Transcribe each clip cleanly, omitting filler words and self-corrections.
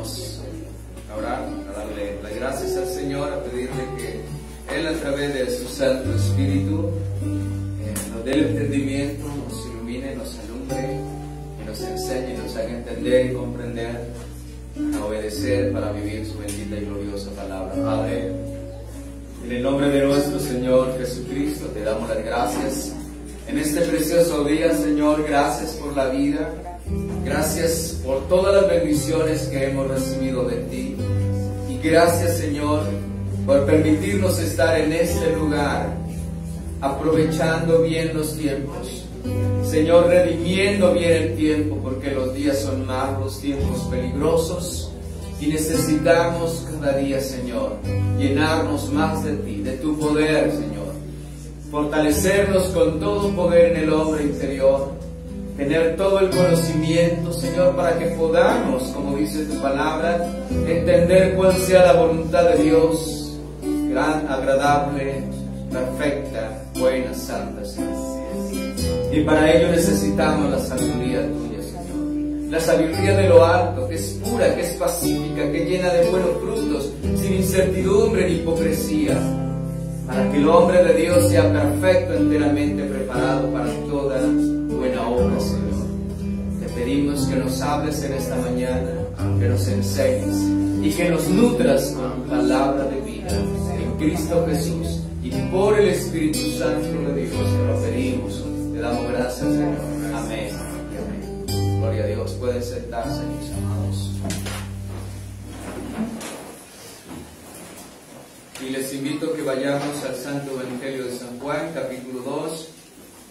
Vamos a orar, a darle las gracias al Señor, a pedirle que Él, a través de su Santo Espíritu, nos dé el entendimiento, nos ilumine, nos alumbre, y nos enseñe, nos haga entender y comprender, a obedecer para vivir su bendita y gloriosa palabra. Padre, en el nombre de nuestro Señor Jesucristo, te damos las gracias en este precioso día, Señor. Gracias por la vida, gracias por todas las bendiciones que hemos recibido de ti, y gracias, Señor, por permitirnos estar en este lugar, aprovechando bien los tiempos, Señor, redimiendo bien el tiempo, porque los días son malos, tiempos peligrosos, y necesitamos cada día, Señor, llenarnos más de ti, de tu poder, Señor, fortalecernos con todo poder en el hombre interior, tener todo el conocimiento, Señor, para que podamos, como dice tu palabra, entender cuál sea la voluntad de Dios, gran, agradable, perfecta, buena, santa, Señor. Y para ello necesitamos la sabiduría tuya, Señor. La sabiduría de lo alto, que es pura, que es pacífica, que llena de buenos frutos, sin incertidumbre ni hipocresía, para que el hombre de Dios sea perfecto, enteramente preparado para toda buena obra, Señor. Te pedimos que nos hables en esta mañana, que nos enseñes y que nos nutras con palabra de vida en Cristo Jesús, y por el Espíritu Santo de Dios te lo pedimos. Te damos gracias, Señor. Amén y amén. Gloria a Dios. Pueden sentarse, mis amados. Y les invito a que vayamos al Santo Evangelio de San Juan, capítulo 2.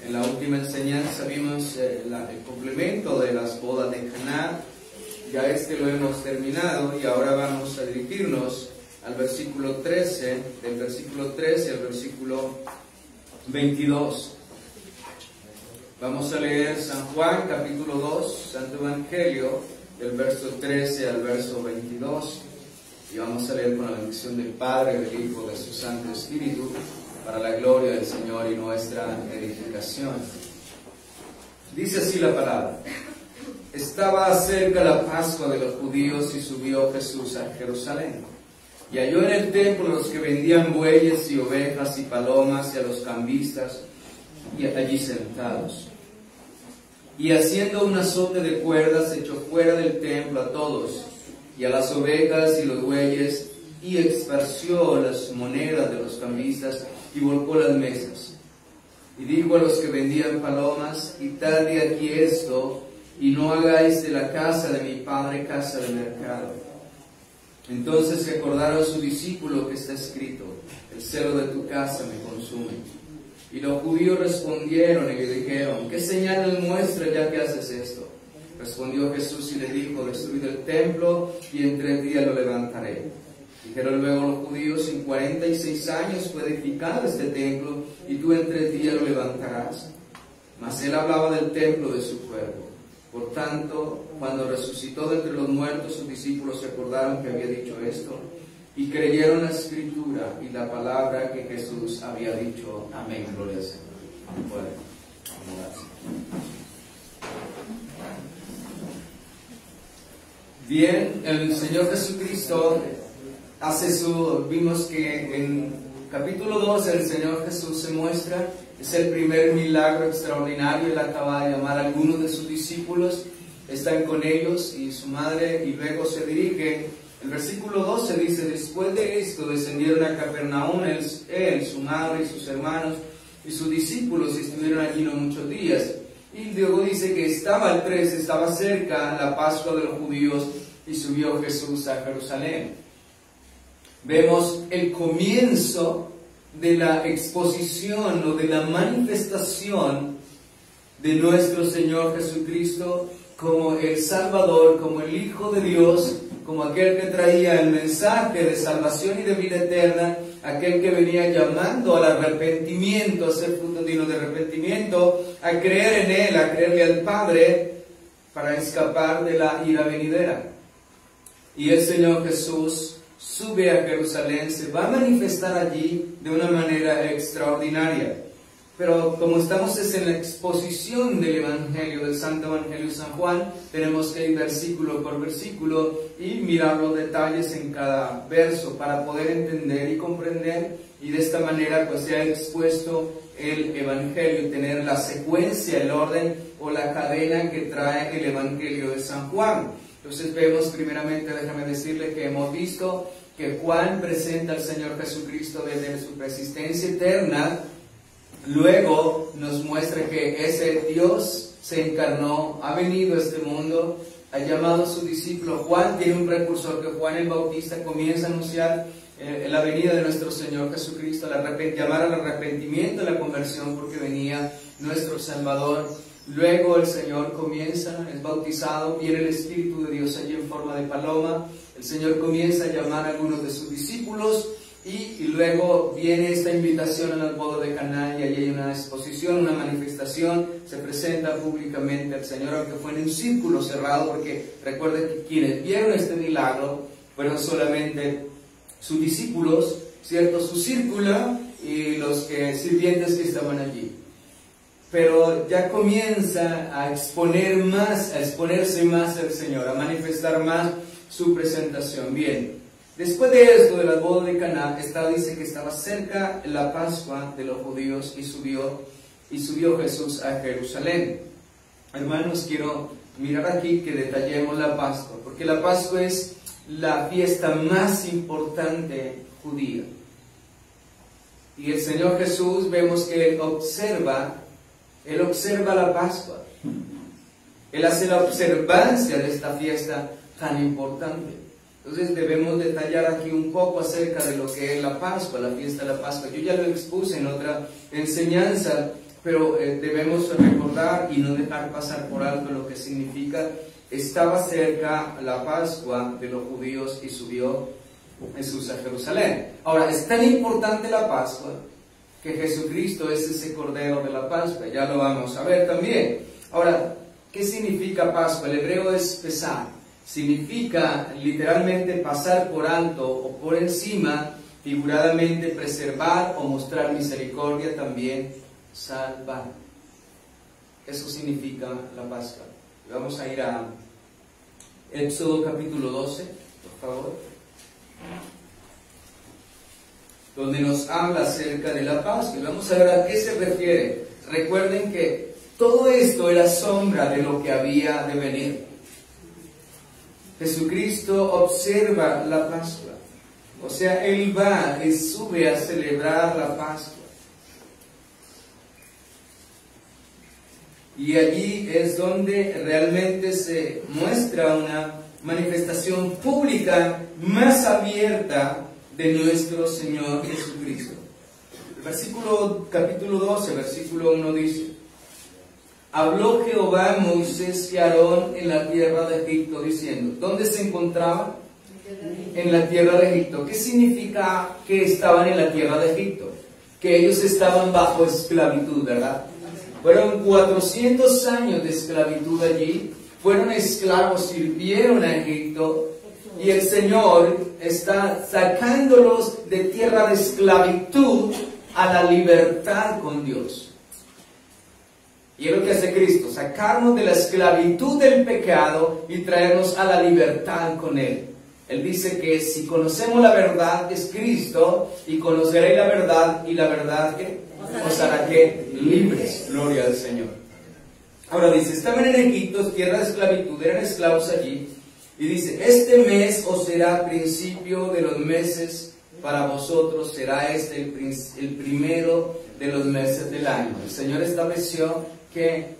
En la última enseñanza vimos el complemento de las bodas de Caná. Ya lo hemos terminado, y ahora vamos a dirigirnos al versículo 13, del versículo 13 al versículo 22. Vamos a leer San Juan, capítulo 2, Santo Evangelio, del verso 13 al verso 22. Y vamos a leer con la bendición del Padre, del Hijo, de su Santo Espíritu, para la gloria del Señor y nuestra edificación. Dice así la palabra: Estaba cerca la Pascua de los judíos, y subió Jesús a Jerusalén. Y halló en el templo a los que vendían bueyes y ovejas y palomas, y a los cambistas, y allí sentados. Y haciendo un azote de cuerdas, echó fuera del templo a todos, y a las ovejas y los bueyes, y esparció las monedas de los cambistas, y volcó las mesas. Y dijo a los que vendían palomas: Quitad de aquí esto, y no hagáis de la casa de mi Padre casa de mercado. Entonces se acordaron sus discípulos que está escrito: El celo de tu casa me consume. Y los judíos respondieron y le dijeron: ¿Qué señal nos muestra ya que haces esto? Respondió Jesús y le dijo: Destruid el templo, y en 3 días lo levantaré. Dijeron luego los judíos: En 46 años fue edificado este templo, y tú en 3 días lo levantarás. Mas él hablaba del templo de su cuerpo. Por tanto, cuando resucitó de entre los muertos, sus discípulos se acordaron que había dicho esto, y creyeron la Escritura y la palabra que Jesús había dicho. Amén. Gloria al Señor. Bueno, bien, el Señor Jesucristo vimos que en capítulo 2 el Señor Jesús se muestra. Es el primer milagro extraordinario. Él acaba de llamar a algunos de sus discípulos, están con ellos y su madre, y luego se dirige. El versículo 12 dice: Después de esto descendieron a Capernaum él, su madre y sus hermanos y sus discípulos, y estuvieron allí no muchos días. Y luego dice que estaba cerca la Pascua de los judíos, y subió Jesús a Jerusalén. Vemos el comienzo de la exposición o de la manifestación de nuestro Señor Jesucristo como el Salvador, como el Hijo de Dios, como aquel que traía el mensaje de salvación y de vida eterna, aquel que venía llamando al arrepentimiento, a ser fruto digno de arrepentimiento, a creer en Él, a creerle al Padre, para escapar de la ira venidera. Y el Señor Jesús sube a Jerusalén, se va a manifestar allí de una manera extraordinaria. pero como estamos en la exposición del Evangelio, del Santo Evangelio de San Juan, tenemos que ir versículo por versículo y mirar los detalles en cada verso para poder entender y comprender, y de esta manera pues se ha expuesto el Evangelio, tener la secuencia, el orden o la cadena que trae el Evangelio de San Juan. Entonces vemos primeramente, déjame decirle que hemos visto que Juan presenta al Señor Jesucristo desde su persistencia eterna. Luego nos muestra que ese Dios se encarnó, ha venido a este mundo, ha llamado a su discípulo. Juan tiene un precursor, que Juan el Bautista comienza a anunciar la venida de nuestro Señor Jesucristo, llamar al arrepentimiento, a la conversión, porque venía nuestro Salvador. Luego el Señor comienza, es bautizado, viene el Espíritu de Dios allí en forma de paloma. El Señor comienza a llamar a algunos de sus discípulos, y luego viene esta invitación a las bodas de Caná, y allí hay una exposición, una manifestación, se presenta públicamente al Señor, aunque fue en un círculo cerrado, porque recuerden que quienes vieron este milagro fueron solamente sus discípulos, ¿cierto? Su círculo y los sirvientes que estaban allí. Pero ya comienza a exponerse más al Señor, a manifestar más su presentación. Bien. Después de esto, de las bodas de Caná, dice que estaba cerca la Pascua de los judíos y subió Jesús a Jerusalén. Hermanos, quiero mirar aquí que detallemos la Pascua, porque la Pascua es la fiesta más importante judía. Y el Señor Jesús, vemos que Él observa la Pascua. Él hace la observancia de esta fiesta tan importante. Entonces debemos detallar aquí un poco acerca de lo que es la Pascua, la fiesta de la Pascua. Yo ya lo expuse en otra enseñanza, pero debemos recordar y no dejar pasar por alto lo que significa. Estaba cerca la Pascua de los judíos y subió Jesús a Jerusalén. Ahora, es tan importante la Pascua que Jesucristo es ese Cordero de la Pascua. Ya lo vamos a ver también. Ahora, ¿qué significa Pascua? El hebreo es pesar. Significa literalmente pasar por alto o por encima, figuradamente preservar o mostrar misericordia, también salvar. Eso significa la Pascua. Vamos a ir a Éxodo capítulo 12, por favor, donde nos habla acerca de la Pascua. Y vamos a ver a qué se refiere. Recuerden que todo esto era sombra de lo que había de venir. Jesucristo observa la Pascua, o sea, Él sube a celebrar la Pascua. Y allí es donde realmente se muestra una manifestación pública más abierta de nuestro Señor Jesucristo. El capítulo 12, versículo 1 dice: habló Jehová a Moisés y a Aarón en la tierra de Egipto, diciendo. ¿Dónde se encontraban? En la tierra de Egipto. ¿Qué significa que estaban en la tierra de Egipto? Que ellos estaban bajo esclavitud, ¿verdad? Fueron 400 años de esclavitud allí. Fueron esclavos, sirvieron a Egipto. Y el Señor está sacándolos de tierra de esclavitud a la libertad con Dios. Y es lo que hace Cristo, sacarnos de la esclavitud del pecado y traernos a la libertad con Él. Él dice que si conocemos la verdad, es Cristo, y conoceréis la verdad, y la verdad que os hará que libres. Gloria al Señor. Ahora dice, estaban en Egipto, tierra de esclavitud, eran esclavos allí, y dice, este mes os será principio de los meses, para vosotros será este el primero de los meses del año. El Señor estableció que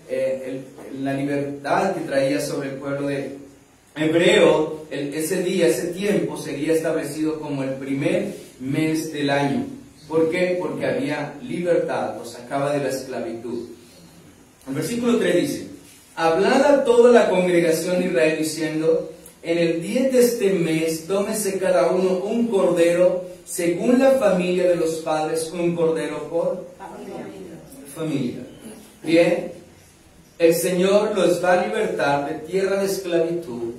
la libertad que traía sobre el pueblo de hebreo, ese día, ese tiempo sería establecido como el primer mes del año. ¿Por qué? Porque había libertad, los sacaba de la esclavitud. El versículo 3 dice, hablad a toda la congregación de Israel diciendo, en el día de este mes tómese cada uno un cordero según la familia de los padres, un cordero por familia. Bien, el Señor los va a libertar de tierra de esclavitud,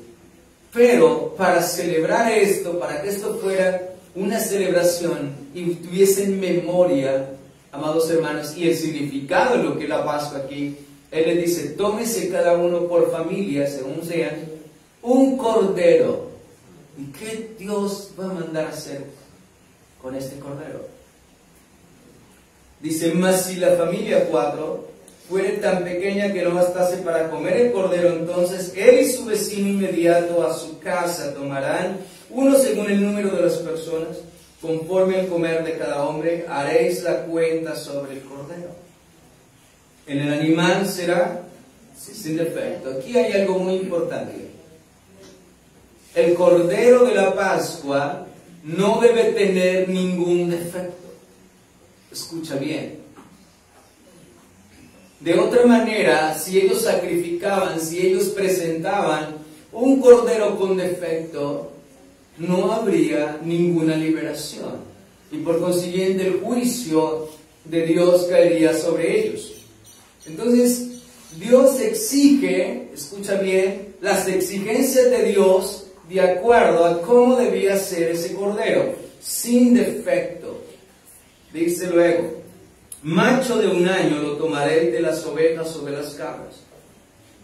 pero para celebrar esto, para que esto fuera una celebración y tuviesen memoria, amados hermanos, y el significado de lo que es la Pascua aquí, Él les dice, tómese cada uno por familia, según sean, un cordero. ¿Y qué Dios va a mandar a hacer con este cordero? Dice, mas si la familia 4 fuere tan pequeña que no bastase para comer el cordero, entonces él y su vecino inmediato a su casa tomarán uno según el número de las personas, conforme al comer de cada hombre, haréis la cuenta sobre el cordero. En el animal será sin defecto. Aquí hay algo muy importante. El cordero de la Pascua no debe tener ningún defecto. Escucha bien. De otra manera, si ellos sacrificaban, si ellos presentaban un cordero con defecto, no habría ninguna liberación. Y por consiguiente el juicio de Dios caería sobre ellos. Entonces, Dios exige, escucha bien, las exigencias de Dios de acuerdo a cómo debía ser ese cordero, sin defecto. Dice luego, macho de 1 año lo tomaréis de las ovejas o de las cabras,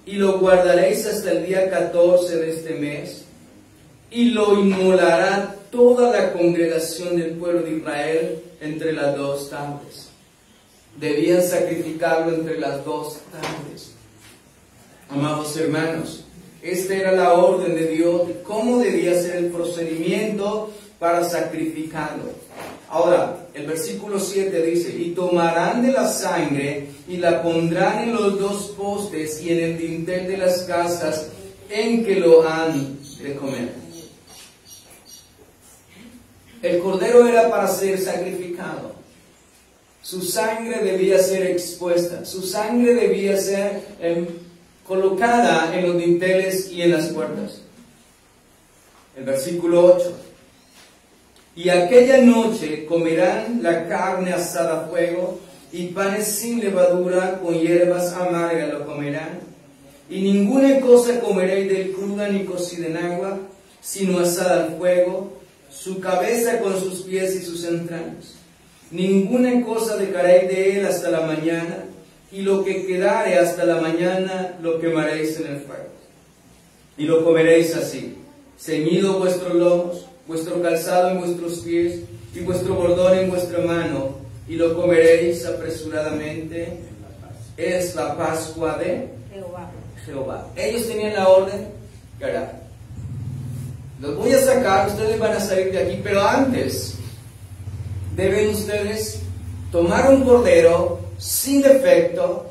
y lo guardaréis hasta el día 14 de este mes, y lo inmolará toda la congregación del pueblo de Israel entre las 2 tardes. Debían sacrificarlo entre las 2 tardes. Amados hermanos, esta era la orden de Dios de cómo debía ser el procedimiento para sacrificarlo. Ahora, el versículo 7 dice, y tomarán de la sangre y la pondrán en los 2 postes y en el dintel de las casas en que lo han de comer. El cordero era para ser sacrificado. Su sangre debía ser expuesta. Su sangre debía ser colocada en los dinteles y en las puertas. El versículo 8. Y aquella noche comerán la carne asada a fuego, y panes sin levadura con hierbas amargas lo comerán. Y ninguna cosa comeréis del cruda ni cocida en agua, sino asada al fuego, su cabeza con sus pies y sus entrañas. Ninguna cosa dejaréis de él hasta la mañana, y lo que quedare hasta la mañana lo quemaréis en el fuego. Y lo comeréis así, ceñido vuestros lomos, vuestro calzado en vuestros pies, y vuestro bordón en vuestra mano, y lo comeréis apresuradamente. Es la Pascua de Jehová. Ellos tenían la orden, ¿verdad? Los voy a sacar, ustedes van a salir de aquí, pero antes deben ustedes tomar un cordero sin defecto,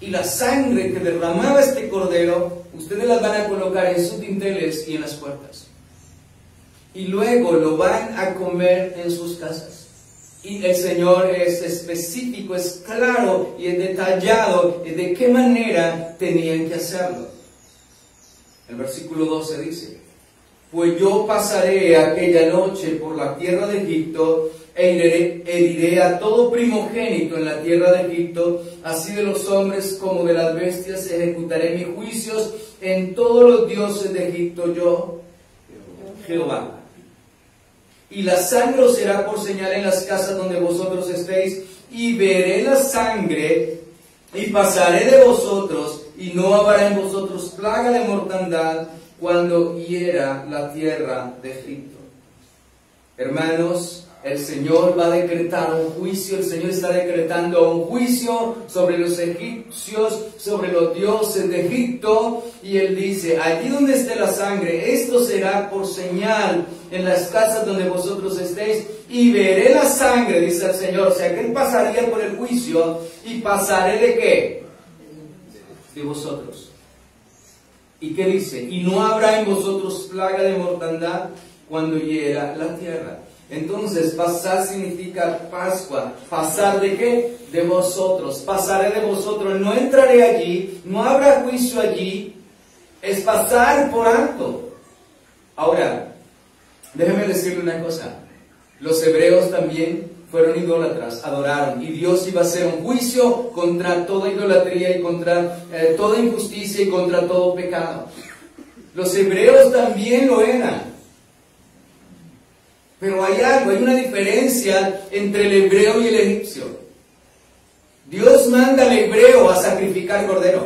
y la sangre que derramaba este cordero, ustedes las van a colocar en sus dinteles y en las puertas. Y luego lo van a comer en sus casas. Y el Señor es específico, es claro y es detallado de qué manera tenían que hacerlo. El versículo 12 dice, pues yo pasaré aquella noche por la tierra de Egipto, e heriré a todo primogénito en la tierra de Egipto, así de los hombres como de las bestias, ejecutaré mis juicios en todos los dioses de Egipto, yo, Jehová. Y la sangre os será por señal en las casas donde vosotros estéis, y veré la sangre, y pasaré de vosotros, y no habrá en vosotros plaga de mortandad, cuando hiera la tierra de Egipto. Hermanos, el Señor va a decretar un juicio, el Señor está decretando un juicio sobre los egipcios, sobre los dioses de Egipto, y Él dice, allí donde esté la sangre, esto será por señal en las casas donde vosotros estéis, y veré la sangre, dice el Señor. O sea, que Él pasaría por el juicio, y pasaré ¿de qué? De vosotros. ¿Y qué dice? Y no habrá en vosotros plaga de mortandad cuando hiera la tierra. Entonces, pasar significa Pascua. ¿Pasar de qué? De vosotros. Pasaré de vosotros. No entraré allí, no habrá juicio allí. Es pasar por alto. Ahora, déjeme decirle una cosa. Los hebreos también fueron idólatras, adoraron. Y Dios iba a hacer un juicio contra toda idolatría y contra toda injusticia y contra todo pecado. Los hebreos también lo eran. Pero hay algo, hay una diferencia entre el hebreo y el egipcio. Dios manda al hebreo a sacrificar cordero.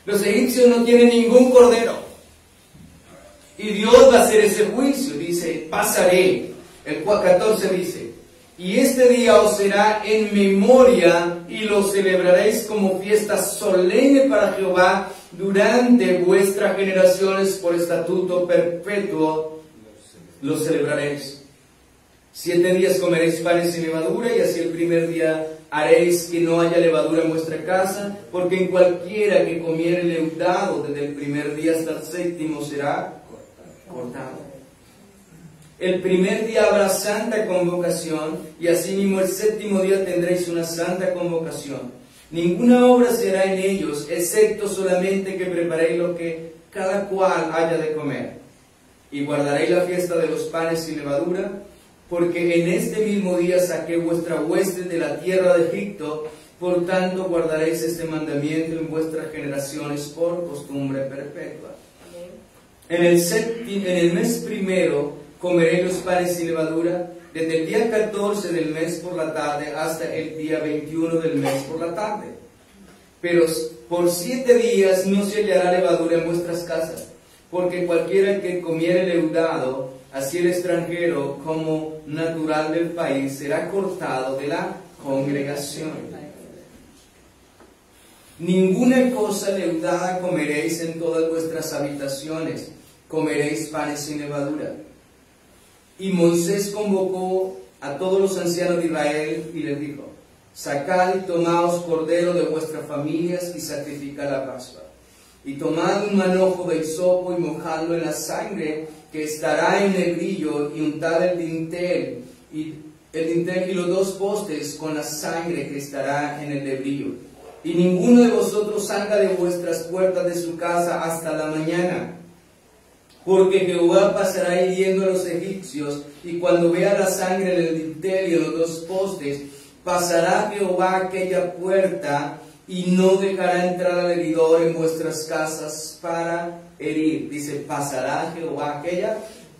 Los egipcios no tienen ningún cordero. Y Dios va a hacer ese juicio. Dice, pasaré. El 14 dice, y este día os será en memoria y lo celebraréis como fiesta solemne para Jehová durante vuestras generaciones por estatuto perpetuo lo celebraréis. 7 días comeréis panes sin levadura, y así el primer día haréis que no haya levadura en vuestra casa, porque en cualquiera que comiere leudado desde el primer día hasta el séptimo será cortado. El primer día habrá santa convocación, y asimismo el séptimo día tendréis una santa convocación. Ninguna obra se hará en ellos, excepto solamente que preparéis lo que cada cual haya de comer. Y guardaréis la fiesta de los panes sin levadura, porque en este mismo día saqué vuestra hueste de la tierra de Egipto. Por tanto guardaréis este mandamiento en vuestras generaciones por costumbre perpetua. En el mes primero comeréis los panes sin levadura, desde el día 14 del mes por la tarde hasta el día 21 del mes por la tarde. Pero por 7 días no se hallará levadura en vuestras casas, porque cualquiera que comiere leudado, así el extranjero como natural del país, será cortado de la congregación. Ninguna cosa leudada comeréis en todas vuestras habitaciones, comeréis panes sin levadura. Y Moisés convocó a todos los ancianos de Israel y les dijo, sacad y tomaos cordero de vuestras familias y sacrificad la Pascua. Y tomad un manojo de hisopo y mojadlo en la sangre que estará en el grillo, y untad el dintel y los 2 postes con la sangre que estará en el lebrillo. Y ninguno de vosotros salga de vuestras puertas de su casa hasta la mañana, porque Jehová pasará hiriendo a los egipcios, y cuando vea la sangre en el dintel y en los 2 postes, pasará Jehová aquella puerta y no dejará entrar al heridor en vuestras casas para herir. Dice, pasará Jehová aquella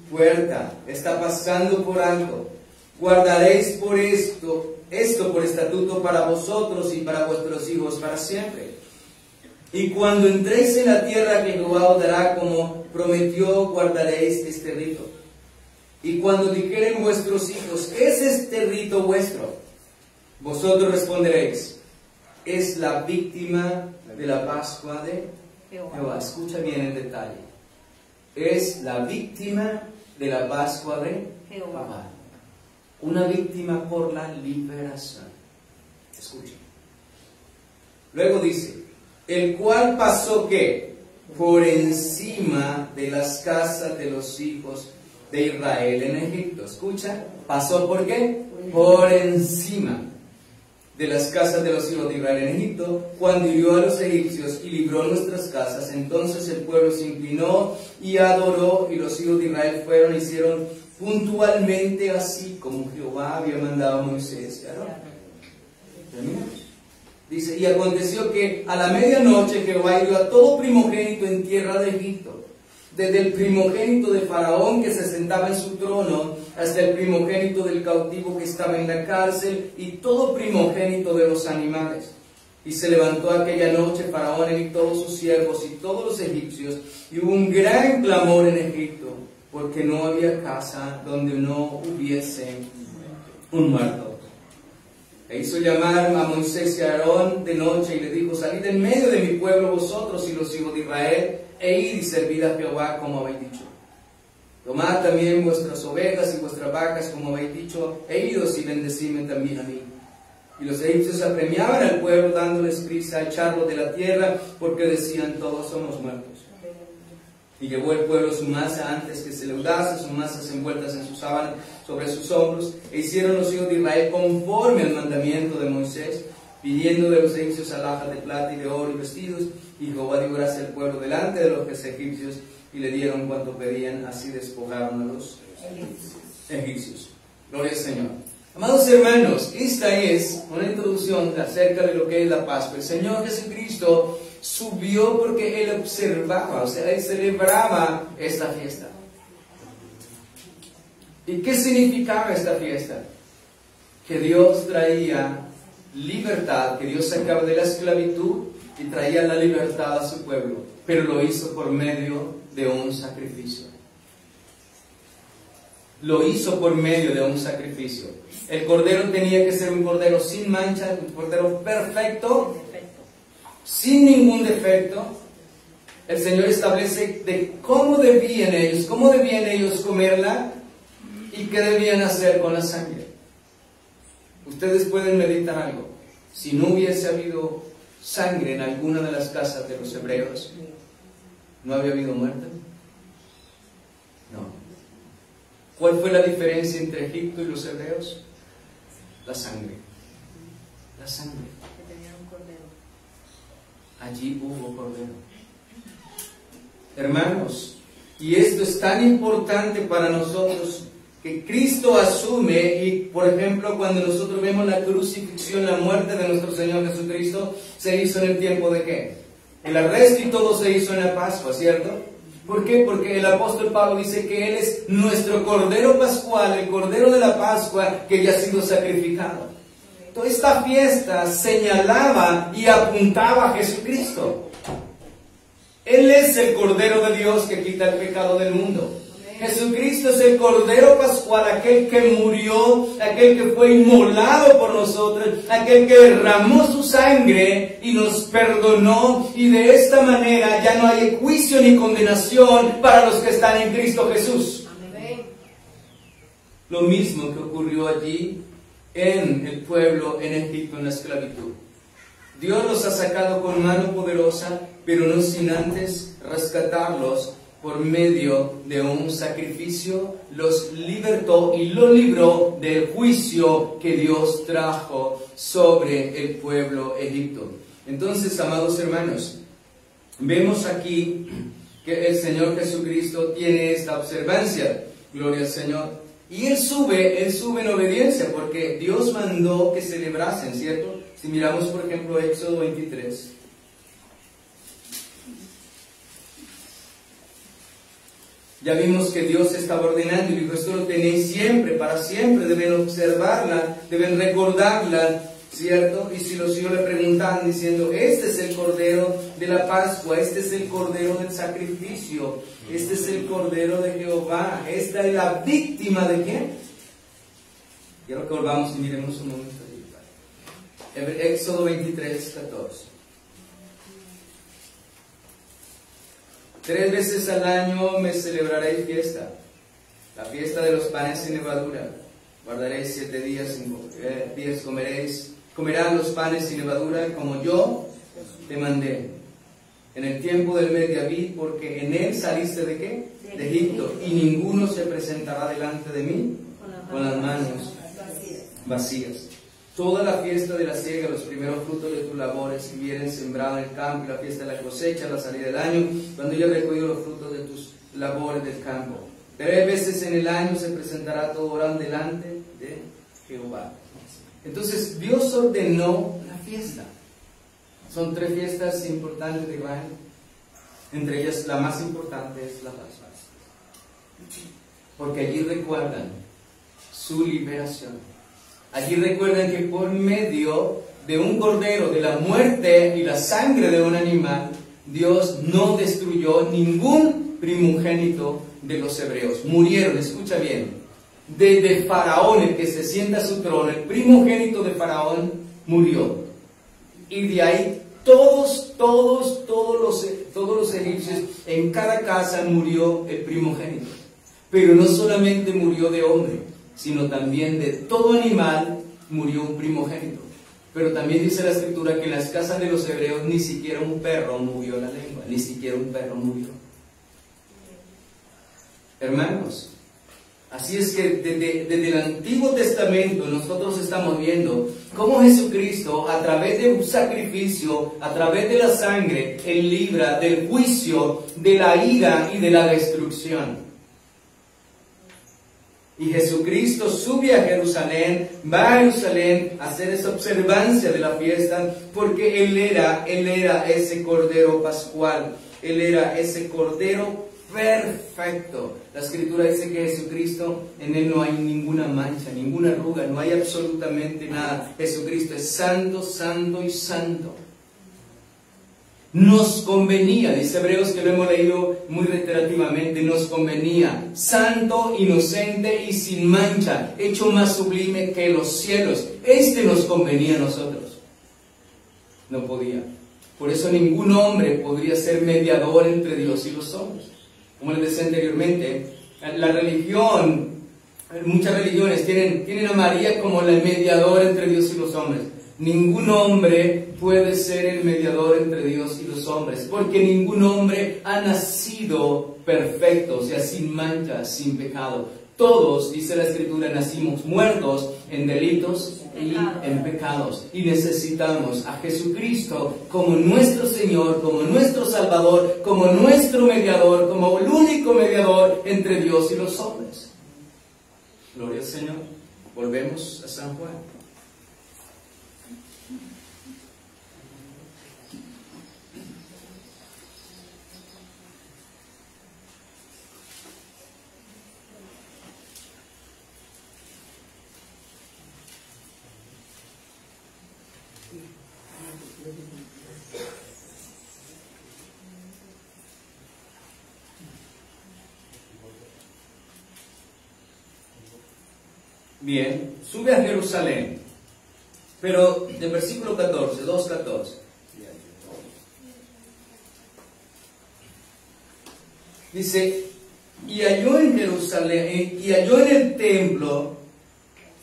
puerta. Está pasando por algo. Guardaréis por esto por estatuto para vosotros y para vuestros hijos para siempre. Y cuando entréis en la tierra que Jehová os dará como prometió, guardaréis este rito. Y cuando dijeren vuestros hijos, ¿qué es este rito vuestro? Vosotros responderéis, es la víctima de la Pascua de Jehová. Escucha bien el detalle. Es la víctima de la Pascua de Jehová. Una víctima por la liberación. Escuchen. Luego dice, el cual pasó ¿qué? Por encima de las casas de los hijos de Israel en Egipto. Escucha, pasó ¿por qué? Por encima de las casas de los hijos de Israel en Egipto, cuando hirió a los egipcios y libró nuestras casas. Entonces el pueblo se inclinó y adoró, y los hijos de Israel fueron e hicieron puntualmente así como Jehová había mandado a Moisés y a Aarón. ¿Terminamos? Dice, y aconteció que a la medianoche Jehová hirió a todo primogénito en tierra de Egipto, desde el primogénito de Faraón que se sentaba en su trono, hasta el primogénito del cautivo que estaba en la cárcel, y todo primogénito de los animales. Y se levantó aquella noche Faraón y todos sus siervos y todos los egipcios, y hubo un gran clamor en Egipto, porque no había casa donde no hubiese un muerto. E hizo llamar a Moisés y a Aarón de noche y le dijo, salid en medio de mi pueblo vosotros y los hijos de Israel, e id y servid a Jehová como habéis dicho. Tomad también vuestras ovejas y vuestras vacas como habéis dicho, e idos y bendecidme también a mí. Y los egipcios apremiaban al pueblo dándoles prisa a echarlo de la tierra, porque decían, todos somos muertos. Y llevó el pueblo su masa antes que se leudase, sus masas envueltas en su sábana sobre sus hombros, e hicieron los hijos de Israel conforme al mandamiento de Moisés, pidiendo de los egipcios alhajas de plata y de oro y vestidos, y Jehová dio gracia al pueblo delante de los egipcios, y le dieron cuanto pedían, así despojaron a los egipcios. Gloria al Señor. Amados hermanos, esta es una introducción acerca de lo que es la Pascua. El Señor Jesucristo subió porque Él observaba, o sea, Él celebraba esta fiesta. ¿Y qué significaba esta fiesta? Que Dios traía libertad, que Dios sacaba de la esclavitud y traía la libertad a su pueblo, pero lo hizo por medio de un sacrificio. Lo hizo por medio de un sacrificio. El cordero tenía que ser un cordero sin mancha, un cordero perfecto, sin ningún defecto. El Señor establece de cómo debían ellos comerla y qué debían hacer con la sangre. Ustedes pueden meditar algo. Si no hubiese habido sangre en alguna de las casas de los hebreos, ¿no había habido muerte? No. ¿Cuál fue la diferencia entre Egipto y los hebreos? La sangre. La sangre. Que tenían un cordero. Allí hubo cordero. Hermanos, y esto es tan importante para nosotros, que Cristo asume, y por ejemplo cuando nosotros vemos la crucifixión, la muerte de nuestro Señor Jesucristo, se hizo en el tiempo de ¿qué? El arresto y todo se hizo en la Pascua, ¿cierto? ¿Por qué? Porque el apóstol Pablo dice que Él es nuestro Cordero Pascual, el Cordero de la Pascua que ya ha sido sacrificado. Toda esta fiesta señalaba y apuntaba a Jesucristo. Él es el Cordero de Dios que quita el pecado del mundo. Jesucristo es el Cordero Pascual, aquel que murió, aquel que fue inmolado por nosotros, aquel que derramó su sangre y nos perdonó, y de esta manera ya no hay juicio ni condenación para los que están en Cristo Jesús. Amén. Lo mismo que ocurrió allí en el pueblo en Egipto, en la esclavitud. Dios los ha sacado con mano poderosa, pero no sin antes rescatarlos por medio de un sacrificio. Los libertó y los libró del juicio que Dios trajo sobre el pueblo egipto. Entonces, amados hermanos, vemos aquí que el Señor Jesucristo tiene esta observancia. Gloria al Señor. Y Él sube en obediencia, porque Dios mandó que celebrasen, ¿cierto? Si miramos, por ejemplo, Éxodo 23. Ya vimos que Dios estaba ordenando y dijo: esto lo tenéis siempre, para siempre, deben observarla, deben recordarla, ¿cierto? Y si los hijos le preguntaban diciendo: este es el Cordero de la Pascua, este es el Cordero del sacrificio, este es el Cordero de Jehová, esta es la víctima de ¿quién? Quiero que volvamos y miremos un momento. Éxodo 23, 14. 3 veces al año me celebraréis fiesta, la fiesta de los panes sin levadura. Guardaréis 7 días, comerán los panes sin levadura, como yo te mandé, en el tiempo del mes de Abib, porque en él saliste ¿de qué? De Egipto, y ninguno se presentará delante de mí con las manos vacías. Toda la fiesta de la siega, los primeros frutos de tus labores, si vienen sembrado en el campo, y la fiesta de la cosecha, la salida del año, cuando yo recogido los frutos de tus labores del campo. 3 veces en el año se presentará todo Orán delante de Jehová. Entonces Dios ordenó la fiesta. Son 3 fiestas importantes de Israel. Entre ellas la más importante es la Pascua, porque allí recuerdan su liberación. Allí recuerdan que por medio de un cordero, de la muerte y la sangre de un animal, Dios no destruyó ningún primogénito de los hebreos. Murieron, escucha bien, desde Faraón, el que se sienta a su trono, el primogénito de Faraón murió. Y de ahí todos los egipcios, en cada casa murió el primogénito. Pero no solamente murió de hombre, sino también de todo animal murió un primogénito. Pero también dice la Escritura que en las casas de los hebreos ni siquiera un perro movió la lengua, ni siquiera un perro murió. Hermanos, así es que desde el Antiguo Testamento nosotros estamos viendo cómo Jesucristo, a través de un sacrificio, a través de la sangre, Él libra del juicio, de la ira y de la destrucción. Y Jesucristo sube a Jerusalén, va a Jerusalén a hacer esa observancia de la fiesta, porque Él era ese Cordero Pascual, Él era ese Cordero perfecto. La Escritura dice que Jesucristo, en Él no hay ninguna mancha, ninguna arruga, no hay absolutamente nada. Jesucristo es santo, santo y santo. Nos convenía, dice Hebreos, que lo hemos leído muy reiterativamente, nos convenía, santo, inocente y sin mancha, hecho más sublime que los cielos. Este nos convenía a nosotros. No podía. Por eso ningún hombre podría ser mediador entre Dios y los hombres. Como les decía anteriormente, la religión, muchas religiones tienen a María como la mediadora entre Dios y los hombres. Ningún hombre puede ser el mediador entre Dios y los hombres, porque ningún hombre ha nacido perfecto, o sea, sin mancha, sin pecado. Todos, dice la Escritura, nacimos muertos en delitos y en pecados. Y necesitamos a Jesucristo como nuestro Señor, como nuestro Salvador, como nuestro mediador, como el único mediador entre Dios y los hombres. Gloria al Señor. Volvemos a San Juan. Bien, sube a Jerusalén, pero del versículo 14, 2:14. Dice, y halló en Jerusalén, y halló en el templo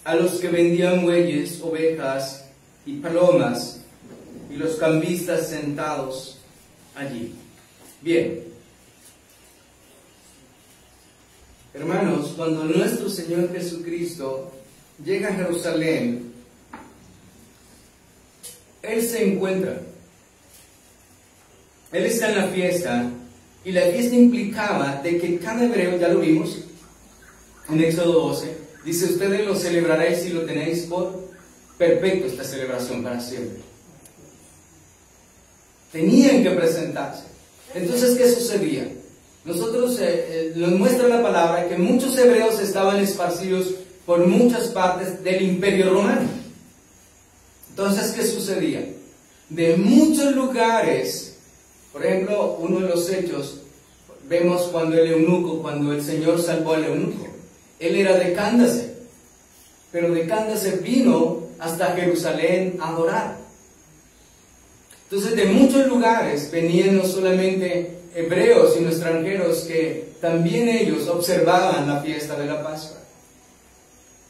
a los que vendían bueyes, ovejas y palomas, y los cambistas sentados allí. Bien. Hermanos, cuando nuestro Señor Jesucristo llega a Jerusalén, Él se encuentra. Él está en la fiesta, y la fiesta implicaba de que cada hebreo, ya lo vimos en Éxodo 12, dice, ustedes lo celebraréis y lo tenéis por perfecto esta celebración para siempre. Tenían que presentarse. Entonces, ¿qué sucedía? Nosotros nos muestra la palabra que muchos hebreos estaban esparcidos por muchas partes del Imperio Romano. Entonces, ¿qué sucedía? De muchos lugares, por ejemplo, uno de los hechos, vemos cuando el Señor salvó al eunuco, él era de Cándace, pero de Cándace vino hasta Jerusalén a adorar. Entonces, de muchos lugares venían no solamente hebreos sino extranjeros que también ellos observaban la fiesta de la Pascua.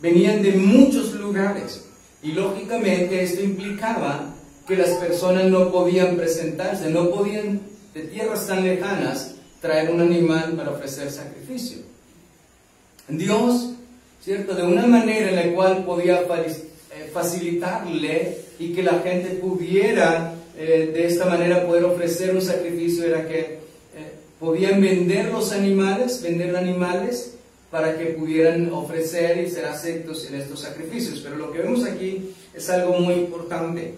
Venían de muchos lugares y lógicamente esto implicaba que las personas no podían presentarse, no podían de tierras tan lejanas traer un animal para ofrecer sacrificio. Dios, ¿cierto?, de una manera en la cual podía facilitarle y que la gente pudiera de esta manera poder ofrecer un sacrificio, era que podían vender animales para que pudieran ofrecer y ser aceptos en estos sacrificios. Pero lo que vemos aquí es algo muy importante,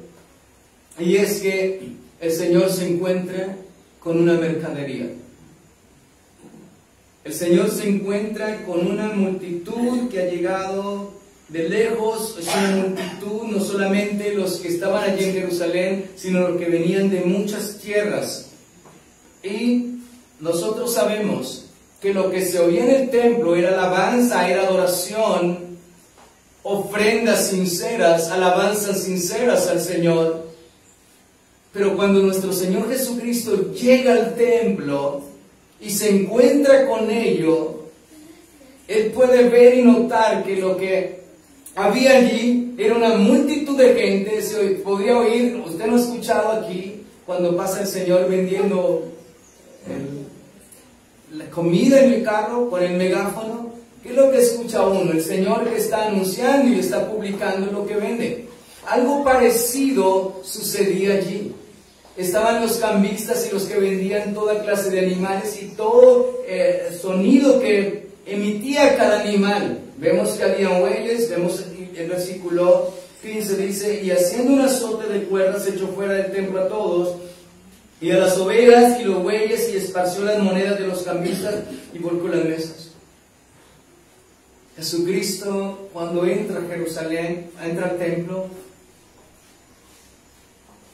y es que el Señor se encuentra con una mercadería. El Señor se encuentra con una multitud que ha llegado de lejos. Es una multitud, no solamente los que estaban allí en Jerusalén, sino los que venían de muchas tierras. Y nosotros sabemos que lo que se oía en el templo era alabanza, era adoración, ofrendas sinceras, alabanzas sinceras al Señor. Pero cuando nuestro Señor Jesucristo llega al templo y se encuentra con ellos, Él puede ver y notar que lo que había allí era una multitud de gente. Se podía oír, usted no ha escuchado aquí, cuando pasa el Señor vendiendo la comida en el carro con el megáfono. ¿Qué es lo que escucha uno? El Señor que está anunciando y está publicando lo que vende. Algo parecido sucedía allí. Estaban los cambistas y los que vendían toda clase de animales y todo sonido que emitía cada animal. Vemos que había bueyes, vemos el versículo 15 dice, y haciendo un azote de cuerdas echó fuera del templo a todos y a las ovejas y los bueyes, y esparció las monedas de los cambistas y volcó las mesas. Jesucristo, cuando entra a Jerusalén, entra al templo,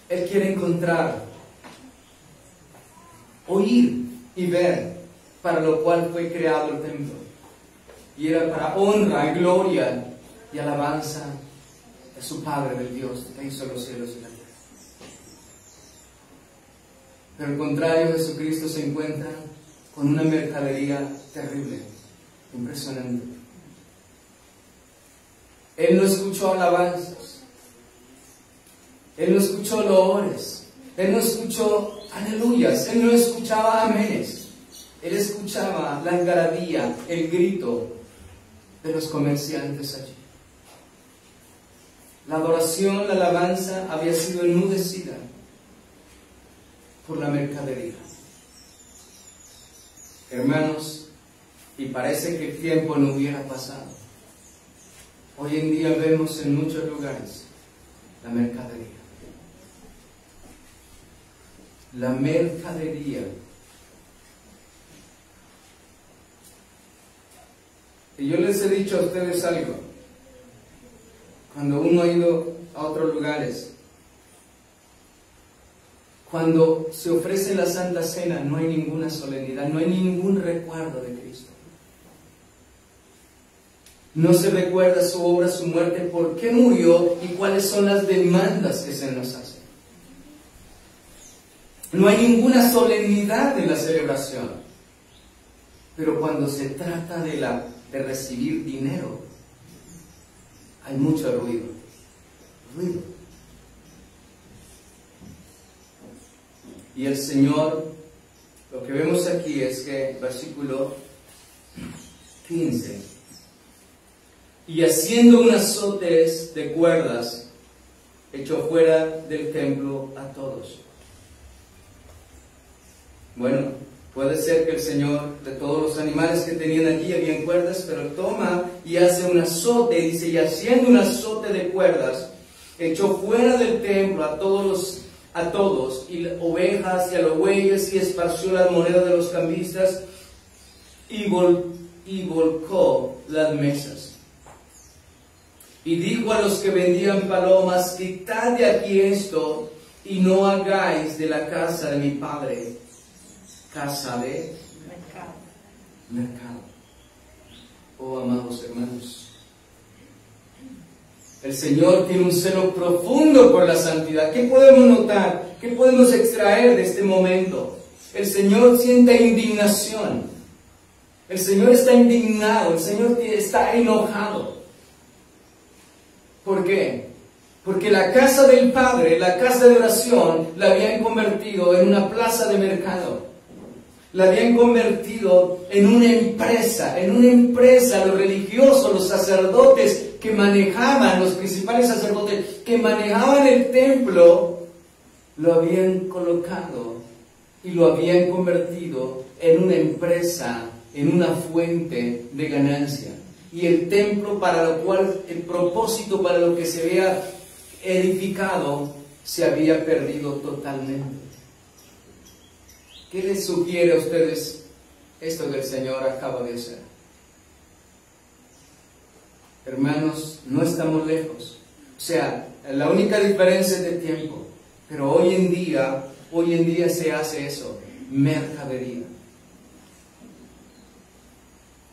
Él quiere encontrar, oír y ver, para lo cual fue creado el templo. Y era para honra, gloria y alabanza de su Padre, del Dios que hizo los cielos y la tierra. Pero al contrario, Jesucristo se encuentra con una mercadería terrible, impresionante. Él no escuchó alabanzas, Él no escuchó loores, Él no escuchó aleluyas, Él no escuchaba amenes. Él escuchaba la algarabía, el grito de los comerciantes allí. La adoración, la alabanza había sido enmudecida por la mercadería. Hermanos, y parece que el tiempo no hubiera pasado. Hoy en día vemos en muchos lugares la mercadería. La mercadería. Y yo les he dicho a ustedes algo. Cuando uno ha ido a otros lugares, cuando se ofrece la Santa Cena, no hay ninguna solemnidad, no hay ningún recuerdo de Cristo. No se recuerda su obra, su muerte, por qué murió y cuáles son las demandas que se nos hacen. No hay ninguna solemnidad en la celebración. Pero cuando se trata de recibir dinero, hay mucho ruido. Y el Señor, lo que vemos aquí es que, versículo 15, y haciendo unos azotes de cuerdas, echó fuera del templo a todos. Bueno, puede ser que el Señor, de todos los animales que tenían allí, habían cuerdas, pero toma y hace un azote, dice, y haciendo un azote de cuerdas, echó fuera del templo a todos, y ovejas y a los bueyes, y esparció las monedas de los cambistas, y volcó las mesas. Y dijo a los que vendían palomas, quitad de aquí esto, y no hagáis de la casa de mi padre casa de mercado. Oh, amados hermanos, el Señor tiene un celo profundo por la santidad. ¿Qué podemos notar? ¿Qué podemos extraer de este momento? El Señor siente indignación. El Señor está indignado. El Señor está enojado. ¿Por qué? Porque la casa del Padre, la casa de oración, la habían convertido en una plaza de mercado. La habían convertido en una empresa, los religiosos, los sacerdotes que manejaban, los principales sacerdotes que manejaban el templo, lo habían colocado y lo habían convertido en una empresa, en una fuente de ganancia. Y el templo, para lo cual, el propósito para lo que se había edificado, se había perdido totalmente. ¿Qué les sugiere a ustedes esto que el Señor acaba de hacer? Hermanos, no estamos lejos. O sea, la única diferencia es de tiempo. Pero hoy en día se hace eso, mercadería.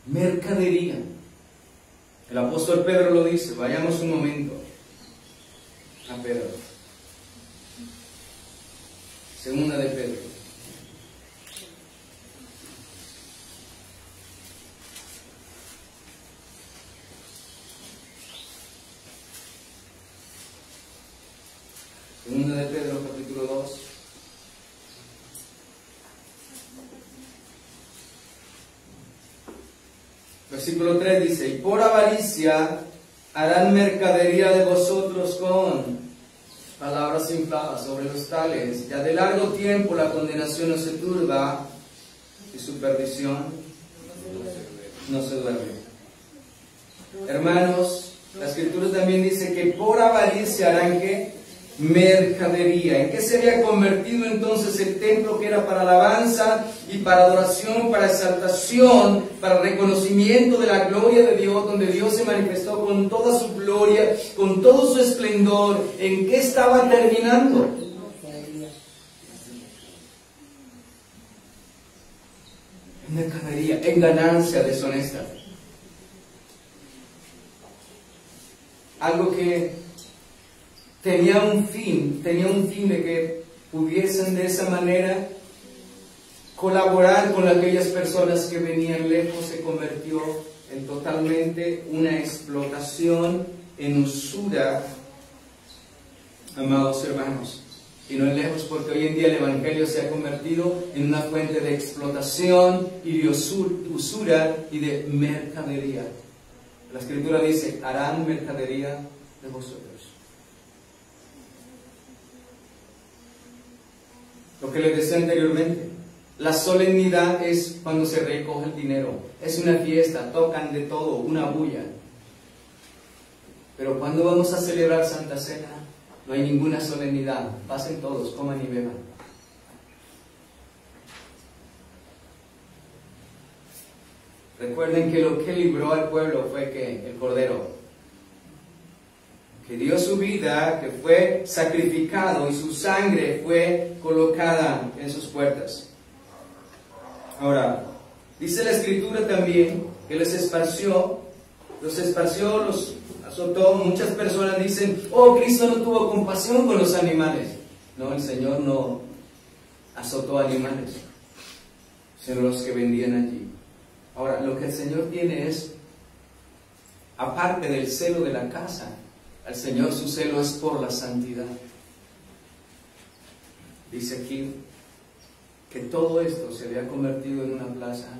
Mercadería. El apóstol Pedro lo dice, vayamos un momento a Pedro. Segunda de Pedro. Segunda de Pedro, capítulo 2. Versículo 3 dice, y por avaricia harán mercadería de vosotros con palabras infladas sobre los tales, ya de largo tiempo la condenación no se turba y su perdición no se duerme. Hermanos, la Escritura también dice que por avaricia harán que mercadería. ¿En qué se había convertido entonces el templo, que era para alabanza y para adoración, para exaltación, para reconocimiento de la gloria de Dios, donde Dios se manifestó con toda su gloria, con todo su esplendor? ¿En qué estaba terminando? En mercadería, en ganancia deshonesta. Algo que tenía un fin de que pudiesen de esa manera colaborar con aquellas personas que venían lejos. Se convirtió en totalmente una explotación, en usura, amados hermanos. Y no es lejos, porque hoy en día el Evangelio se ha convertido en una fuente de explotación y de usura y de mercadería. La Escritura dice: harán mercadería de vosotros. Lo que les decía anteriormente, la solemnidad es cuando se recoge el dinero. Es una fiesta, tocan de todo, una bulla. Pero cuando vamos a celebrar Santa Cena, no hay ninguna solemnidad. Pasen todos, coman y beban. Recuerden que lo que libró al pueblo fue que el Cordero, que dio su vida, que fue sacrificado y su sangre fue colocada en sus puertas. Ahora, dice la Escritura también que los esparció, los azotó. Muchas personas dicen: oh, Cristo no tuvo compasión con los animales. No, el Señor no azotó animales, sino los que vendían allí. Ahora, lo que el Señor tiene es, aparte del celo de la casa, al Señor su celo es por la santidad. Dice aquí que todo esto se había convertido en una plaza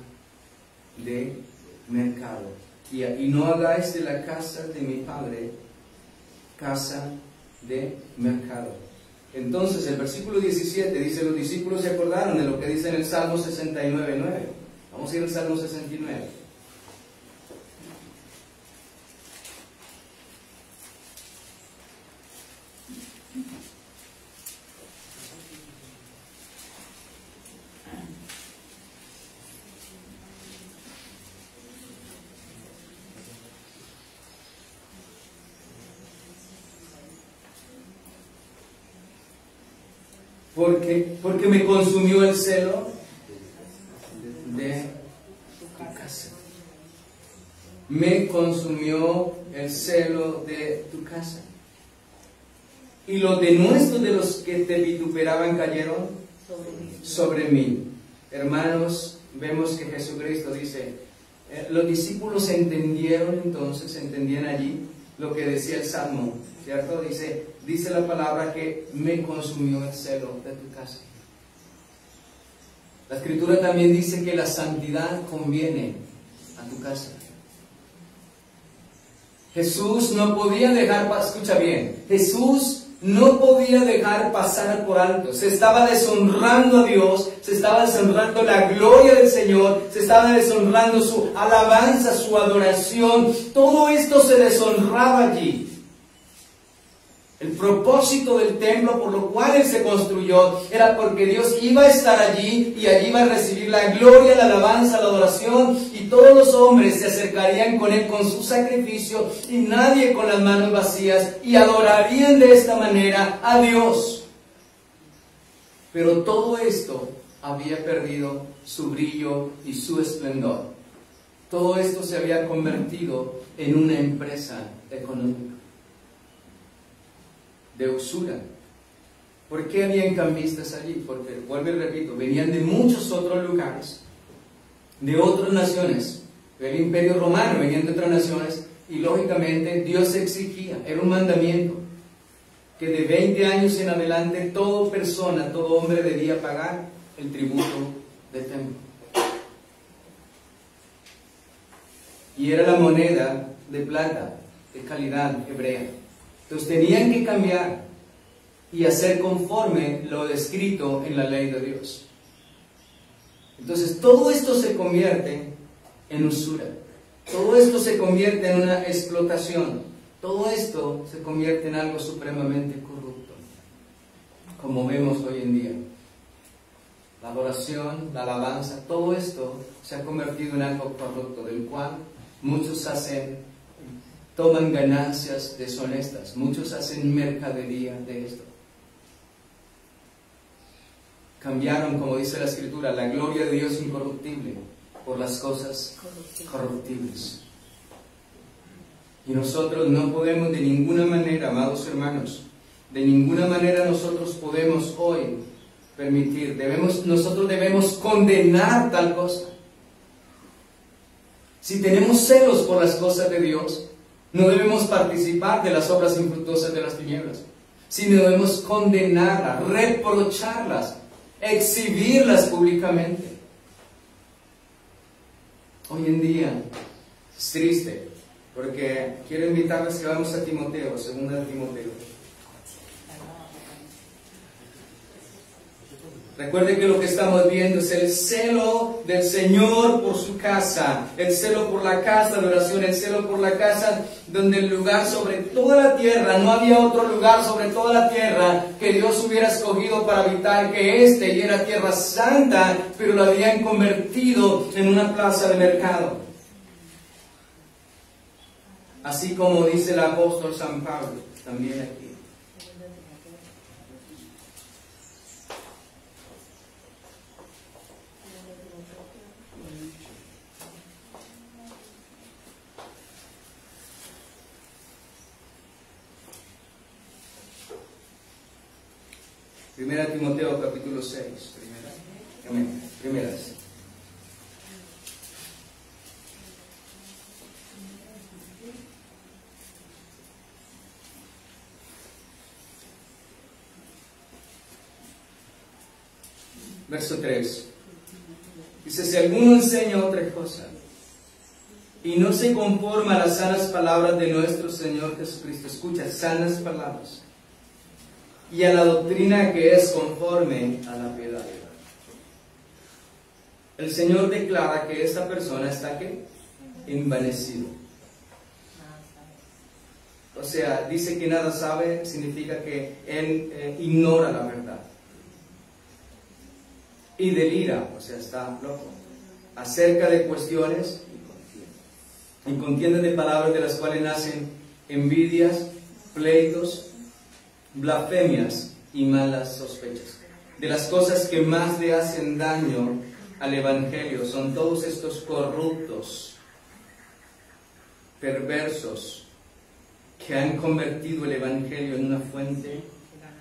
de mercado. Y no hagáis de la casa de mi Padre casa de mercado. Entonces el versículo 17 dice: los discípulos se acordaron de lo que dice en el Salmo 69:9. Vamos a ir al Salmo 69. Porque me consumió el celo de tu casa. Me consumió el celo de tu casa. Y los denuestos de los que te vituperaban cayeron sobre mí. Hermanos, vemos que Jesucristo dice, los discípulos entendieron entonces, entendían allí lo que decía el Salmo, ¿cierto? Dice la palabra que me consumió el celo de tu casa. La Escritura también dice que la santidad conviene a tu casa. Jesús no podía dejar, escucha bien, Jesús no podía dejar pasar por alto. Se estaba deshonrando a Dios, se estaba deshonrando la gloria del Señor, se estaba deshonrando su alabanza, su adoración. Todo esto se deshonraba allí. El propósito del templo por lo cual Él se construyó era porque Dios iba a estar allí y allí iba a recibir la gloria, la alabanza, la adoración, y todos los hombres se acercarían con Él con su sacrificio y nadie con las manos vacías, y adorarían de esta manera a Dios. Pero todo esto había perdido su brillo y su esplendor. Todo esto se había convertido en una empresa económica de usura. ¿Por qué habían cambistas allí? Porque, vuelvo y repito, venían de muchos otros lugares, de otras naciones, del Imperio Romano, venían de otras naciones, y lógicamente Dios exigía, era un mandamiento, que de 20 años en adelante toda persona, todo hombre debía pagar el tributo del templo. Y era la moneda de plata, de calidad hebrea. Entonces tenían que cambiar y hacer conforme lo descrito en la ley de Dios. Entonces todo esto se convierte en usura. Todo esto se convierte en una explotación. Todo esto se convierte en algo supremamente corrupto. como vemos hoy en día. La adoración, la alabanza, todo esto se ha convertido en algo corrupto, del cual muchos toman ganancias deshonestas, muchos hacen mercadería de esto. Cambiaron, como dice la Escritura, la gloria de Dios incorruptible por las cosas corruptibles. Y nosotros no podemos de ninguna manera, amados hermanos, de ninguna manera nosotros podemos hoy permitir, nosotros debemos condenar tal cosa. Si tenemos celos por las cosas de Dios, no debemos participar de las obras infructuosas de las tinieblas, sino debemos condenarlas, reprocharlas, exhibirlas públicamente. Hoy en día es triste, porque quiero invitarles que vamos a Timoteo, 2 Timoteo. Recuerden que lo que estamos viendo es el celo del Señor por su casa, el celo por la casa de oración, el celo por la casa donde el lugar sobre toda la tierra, no había otro lugar sobre toda la tierra que Dios hubiera escogido para habitar que y era tierra santa, pero lo habían convertido en una plaza de mercado. Así como dice el apóstol San Pablo, también aquí. Primera Timoteo capítulo 6, primeras. Verso 3. Dice, si alguno enseña otra cosa y no se conforma a las sanas palabras de nuestro Señor Jesucristo, escucha, sanas palabras, y a la doctrina que es conforme a la piedad, el Señor declara que esta persona está ¿qué? Envanecido. O sea, dice que nada sabe, significa que él ignora la verdad. Y delira, o sea, está loco, acerca de cuestiones y contiende de palabras de las cuales nacen envidias, pleitos, blasfemias y malas sospechas. De las cosas que más le hacen daño al Evangelio son todos estos corruptos, perversos, que han convertido el Evangelio en una fuente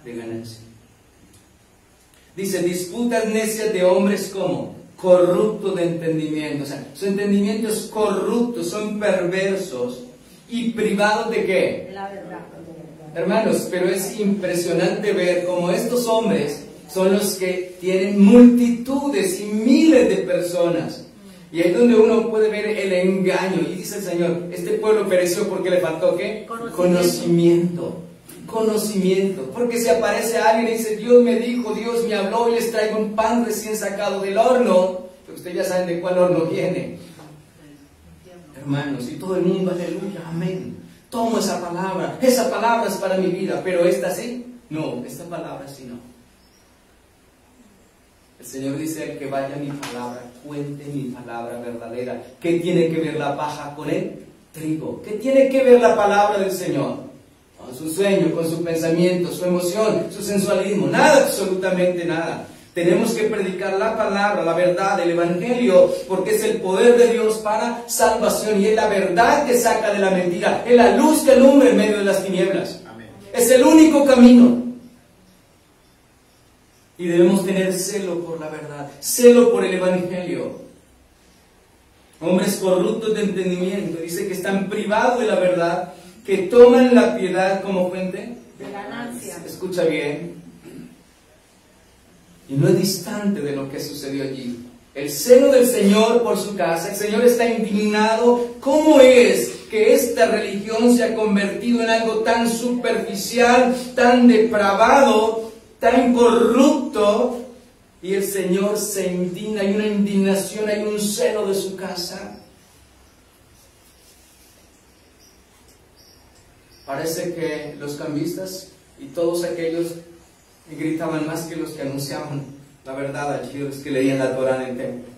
de ganancia. Dice, disputas necias de hombres como corruptos de entendimiento. O sea, su entendimiento es corrupto, son perversos y privados de ¿qué? De la verdad. Hermanos, pero es impresionante ver cómo estos hombres son los que tienen multitudes y miles de personas. Y ahí es donde uno puede ver el engaño. Y dice el Señor, este pueblo pereció porque le faltó ¿qué? Conocimiento. Porque si aparece alguien y dice, Dios me dijo, Dios me habló y les traigo un pan recién sacado del horno, pero ustedes ya saben de cuál horno viene. Hermanos, y todo el mundo, aleluya, amén. Tomo esa palabra es para mi vida, pero esta sí, no, esta palabra sí no. El Señor dice, el que vaya a mi palabra, cuente mi palabra verdadera. ¿Qué tiene que ver la paja con el trigo? ¿Qué tiene que ver la palabra del Señor? Con su sueño, con su pensamiento, su emoción, su sensualismo, nada, absolutamente nada. Tenemos que predicar la palabra, la verdad, el Evangelio, porque es el poder de Dios para salvación y es la verdad que saca de la mentira, es la luz que alumbra en medio de las tinieblas. Amén. Es el único camino. Y debemos tener celo por la verdad, celo por el Evangelio. Hombres corruptos de entendimiento, dice que están privados de la verdad, que toman la piedad como fuente de ganancia. Escucha bien. Y no es distante de lo que sucedió allí. El celo del Señor por su casa, el Señor está indignado. ¿Cómo es que esta religión se ha convertido en algo tan superficial, tan depravado, tan corrupto? Y el Señor se indigna, hay una indignación, hay un celo de su casa. Parece que los cambistas y todos aquellos y gritaban más que los que anunciaban la verdad allí, los que leían la Torá en el templo.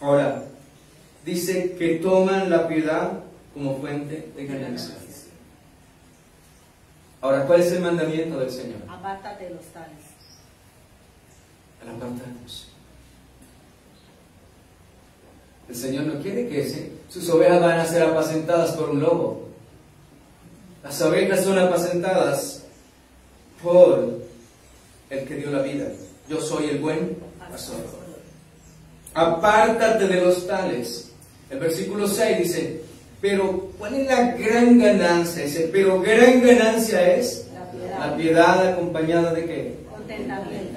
Ahora, dice que toman la piedad como fuente de ganancia. Ahora, ¿cuál es el mandamiento del Señor? Apártate de los tales. Al apartarnos. El Señor no quiere que sus ovejas van a ser apacentadas por un lobo. Las ovejas son apacentadas por el que dio la vida. Yo soy el buen pastor. Apártate de los tales. El versículo 6 dice, pero ¿cuál es la gran ganancia? Dice, pero gran ganancia es la piedad acompañada de ¿qué? Contentamiento.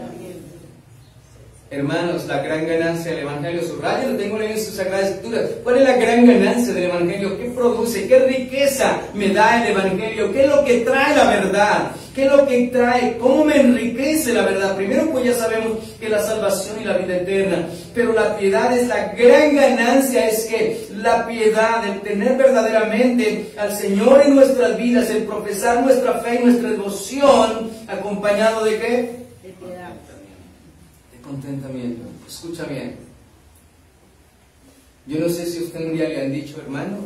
Hermanos, la gran ganancia del Evangelio, subrayo, lo tengo en sus Sagradas Escrituras. ¿Cuál es la gran ganancia del Evangelio? ¿Qué produce? ¿Qué riqueza me da el Evangelio? ¿Qué es lo que trae la verdad? ¿Qué es lo que trae? ¿Cómo me enriquece la verdad? Primero, pues ya sabemos que la salvación y la vida eterna, pero la piedad es la gran ganancia, es que la piedad, el tener verdaderamente al Señor en nuestras vidas, el profesar nuestra fe y nuestra devoción, acompañado de ¿qué? De piedad. Contentamiento. Escucha bien. Yo no sé si usted un día le han dicho, hermano,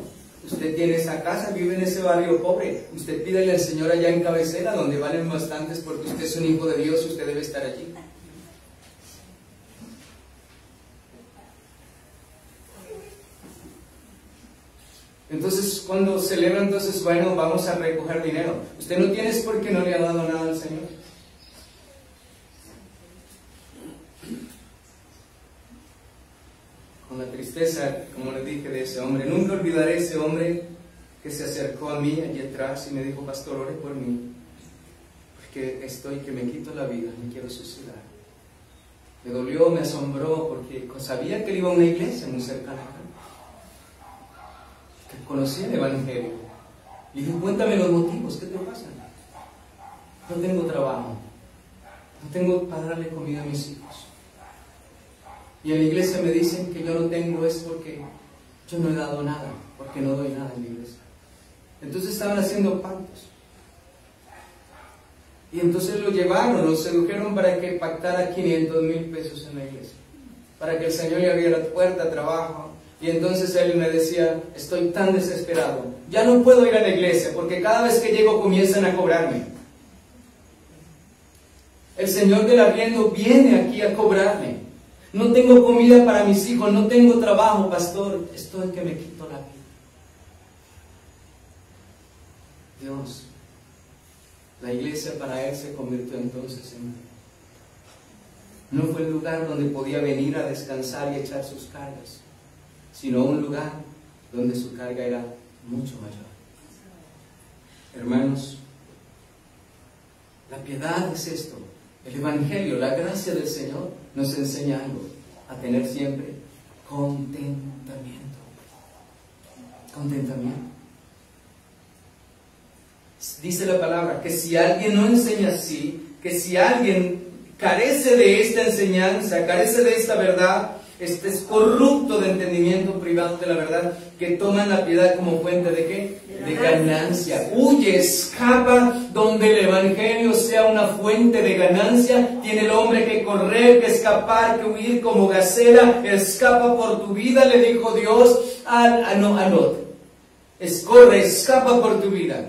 usted tiene esa casa, vive en ese barrio pobre, usted pídele al Señor allá en Cabecera, donde valen bastantes, porque usted es un hijo de Dios y usted debe estar allí. Entonces, cuando celebra, entonces, bueno, vamos a recoger dinero. Usted no tiene es porque no le ha dado nada al Señor. Con la tristeza, como le dije, de ese hombre. Nunca olvidaré ese hombre que se acercó a mí allí atrás y me dijo, pastor, ore por mí, porque estoy que me quito la vida, me quiero suicidar. Me dolió, me asombró, porque sabía que él iba a una iglesia muy cercana acá, que conocía el Evangelio. Le dije, cuéntame los motivos, ¿qué te pasa? No tengo trabajo, no tengo para darle comida a mis hijos. Y en la iglesia me dicen que yo no tengo es porque yo no he dado nada, porque no doy nada en la iglesia. Entonces estaban haciendo pactos. Y entonces lo llevaron, lo sedujeron para que pactara 500,000 pesos en la iglesia, para que el Señor le abriera la puerta, trabajo. Y entonces él me decía, estoy tan desesperado, ya no puedo ir a la iglesia, porque cada vez que llego comienzan a cobrarme. El Señor del arriendo viene aquí a cobrarme. No tengo comida para mis hijos, no tengo trabajo, pastor, estoy que me quito la vida. Dios, la iglesia para él se convirtió entonces en... No fue el lugar donde podía venir a descansar y echar sus cargas, sino un lugar donde su carga era mucho mayor. Hermanos, la piedad es esto. El Evangelio, la gracia del Señor, nos enseña algo, a tener siempre contentamiento. Contentamiento. Dice la palabra que si alguien no enseña así, que si alguien carece de esta enseñanza, carece de esta verdad, este es corrupto de entendimiento, privado de la verdad, que toman la piedad como fuente de ¿qué? De ganancia. Huye, escapa donde el Evangelio sea una fuente de ganancia. Tiene el hombre que correr, que escapar, que huir como gacela. Escapa por tu vida, le dijo Dios a Lot. Corre, escapa por tu vida.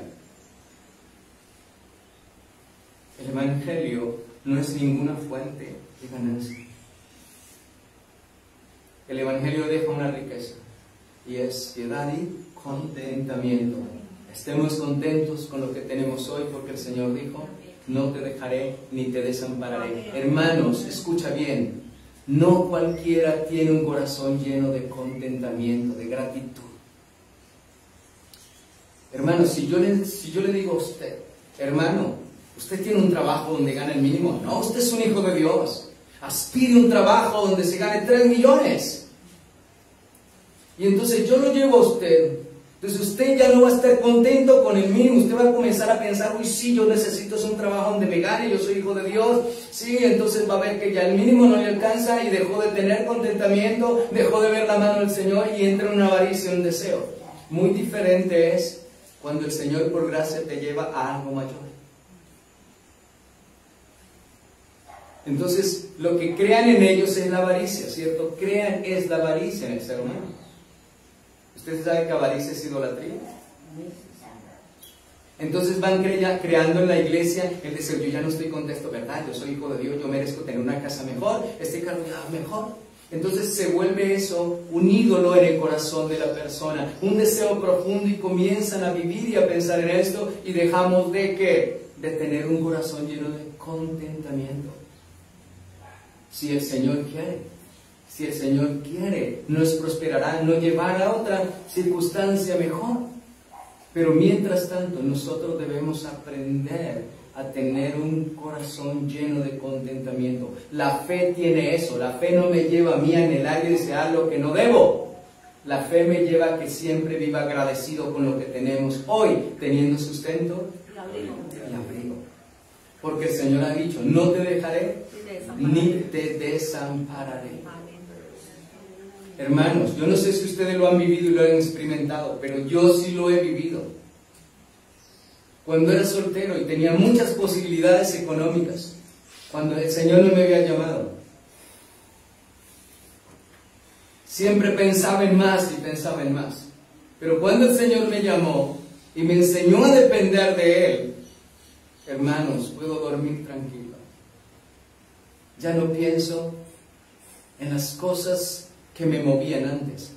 El Evangelio no es ninguna fuente de ganancia. El Evangelio deja una riqueza y es piedad y contentamiento. Estemos contentos con lo que tenemos hoy, porque el Señor dijo, no te dejaré ni te desampararé. Hermanos, escucha bien, no cualquiera tiene un corazón lleno de contentamiento, de gratitud. Hermanos, si yo le digo a usted, hermano, usted tiene un trabajo donde gana el mínimo. No, usted es un hijo de Dios. Aspire a un trabajo donde se gane 3 millones. Y entonces yo lo llevo a usted. Entonces usted ya no va a estar contento con el mínimo. Usted va a comenzar a pensar, uy, sí, yo necesito un trabajo donde me gane, yo soy hijo de Dios. Sí, entonces va a ver que ya el mínimo no le alcanza y dejó de tener contentamiento, dejó de ver la mano del Señor y entra en una avaricia, un deseo. Muy diferente es cuando el Señor por gracia te lleva a algo mayor. Entonces, lo que crean en ellos es la avaricia, ¿cierto? Crean es la avaricia en el ser humano. ¿Ustedes saben que avaricia es idolatría? Entonces van creando en la iglesia el deseo, yo ya no estoy contento, ¿verdad? Yo soy hijo de Dios, yo merezco tener una casa mejor, este carro ya mejor. Entonces se vuelve eso un ídolo en el corazón de la persona, un deseo profundo, y comienzan a vivir y a pensar en esto, y dejamos de ¿qué? De tener un corazón lleno de contentamiento. Si el Señor quiere, nos prosperará, nos llevará a otra circunstancia mejor. Pero mientras tanto, nosotros debemos aprender a tener un corazón lleno de contentamiento. La fe tiene eso. La fe no me lleva a mí a anhelar y desear lo que no debo. La fe me lleva a que siempre viva agradecido con lo que tenemos hoy, teniendo sustento y abrigo. Porque el Señor ha dicho, no te dejaré ni te desampararé. Hermanos, yo no sé si ustedes lo han vivido y lo han experimentado, pero yo sí lo he vivido. Cuando era soltero y tenía muchas posibilidades económicas, cuando el Señor no me había llamado, siempre pensaba en más y pensaba en más. Pero cuando el Señor me llamó y me enseñó a depender de Él, hermanos, puedo dormir tranquilo. Ya no pienso en las cosas que me movían antes,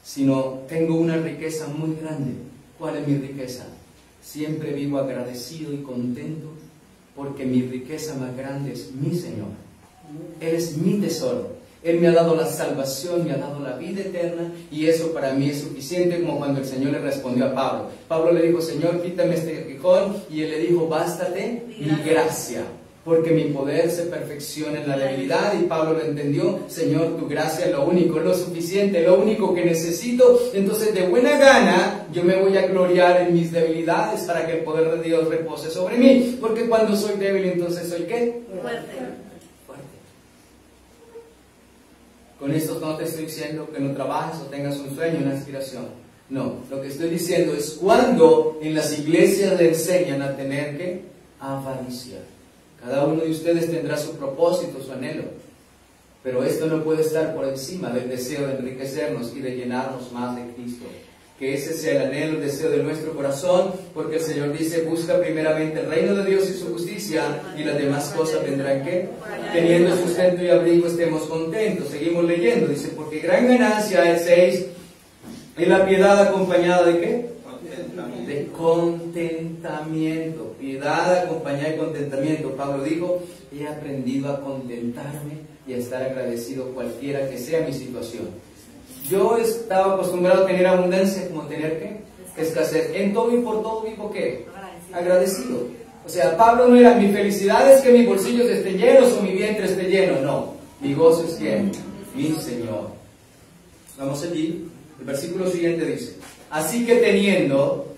sino tengo una riqueza muy grande. ¿Cuál es mi riqueza? Siempre vivo agradecido y contento, porque mi riqueza más grande es mi Señor. Él es mi tesoro. Él me ha dado la salvación, me ha dado la vida eterna, y eso para mí es suficiente, como cuando el Señor le respondió a Pablo. Pablo le dijo, Señor, quítame este aguijón, y Él le dijo, bástate mi gracia, porque mi poder se perfecciona en la debilidad. Y Pablo lo entendió, Señor, tu gracia es lo único, es lo suficiente, lo único que necesito. Entonces de buena gana yo me voy a gloriar en mis debilidades, para que el poder de Dios repose sobre mí, porque cuando soy débil, entonces soy ¿qué? Fuerte. Con esto no te estoy diciendo que no trabajes o tengas un sueño, una aspiración. No, lo que estoy diciendo es cuando en las iglesias le enseñan a tener que avaricia. Cada uno de ustedes tendrá su propósito, su anhelo, pero esto no puede estar por encima del deseo de enriquecernos y de llenarnos más de Cristo. Que ese sea el anhelo, el deseo de nuestro corazón, porque el Señor dice, busca primeramente el reino de Dios y su justicia, y las demás cosas vendrán ¿qué? Teniendo sustento y abrigo estemos contentos. Seguimos leyendo, dice, porque gran ganancia el 6 es la piedad acompañada de ¿qué? De contentamiento. Piedad acompañada de contentamiento. Pablo dijo, he aprendido a contentarme y a estar agradecido cualquiera que sea mi situación. Yo estaba acostumbrado a tener abundancia, como tener ¿qué? Escasez. En todo y por todo vivo ¿qué? Agradecido. O sea, Pablo no era, mi felicidad es que mis bolsillos estén llenos o mi vientre esté lleno. No, mi gozo es ¿quién? Mi Señor. Vamos allí. El versículo siguiente dice, así que teniendo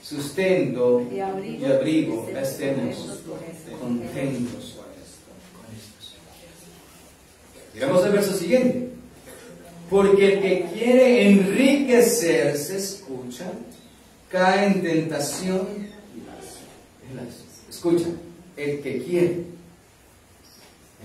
sustento y abrigo, estemos contentos con esto. Digamos el verso siguiente. Porque el que quiere enriquecerse, escucha, cae en tentación y lazo. Escucha, el que quiere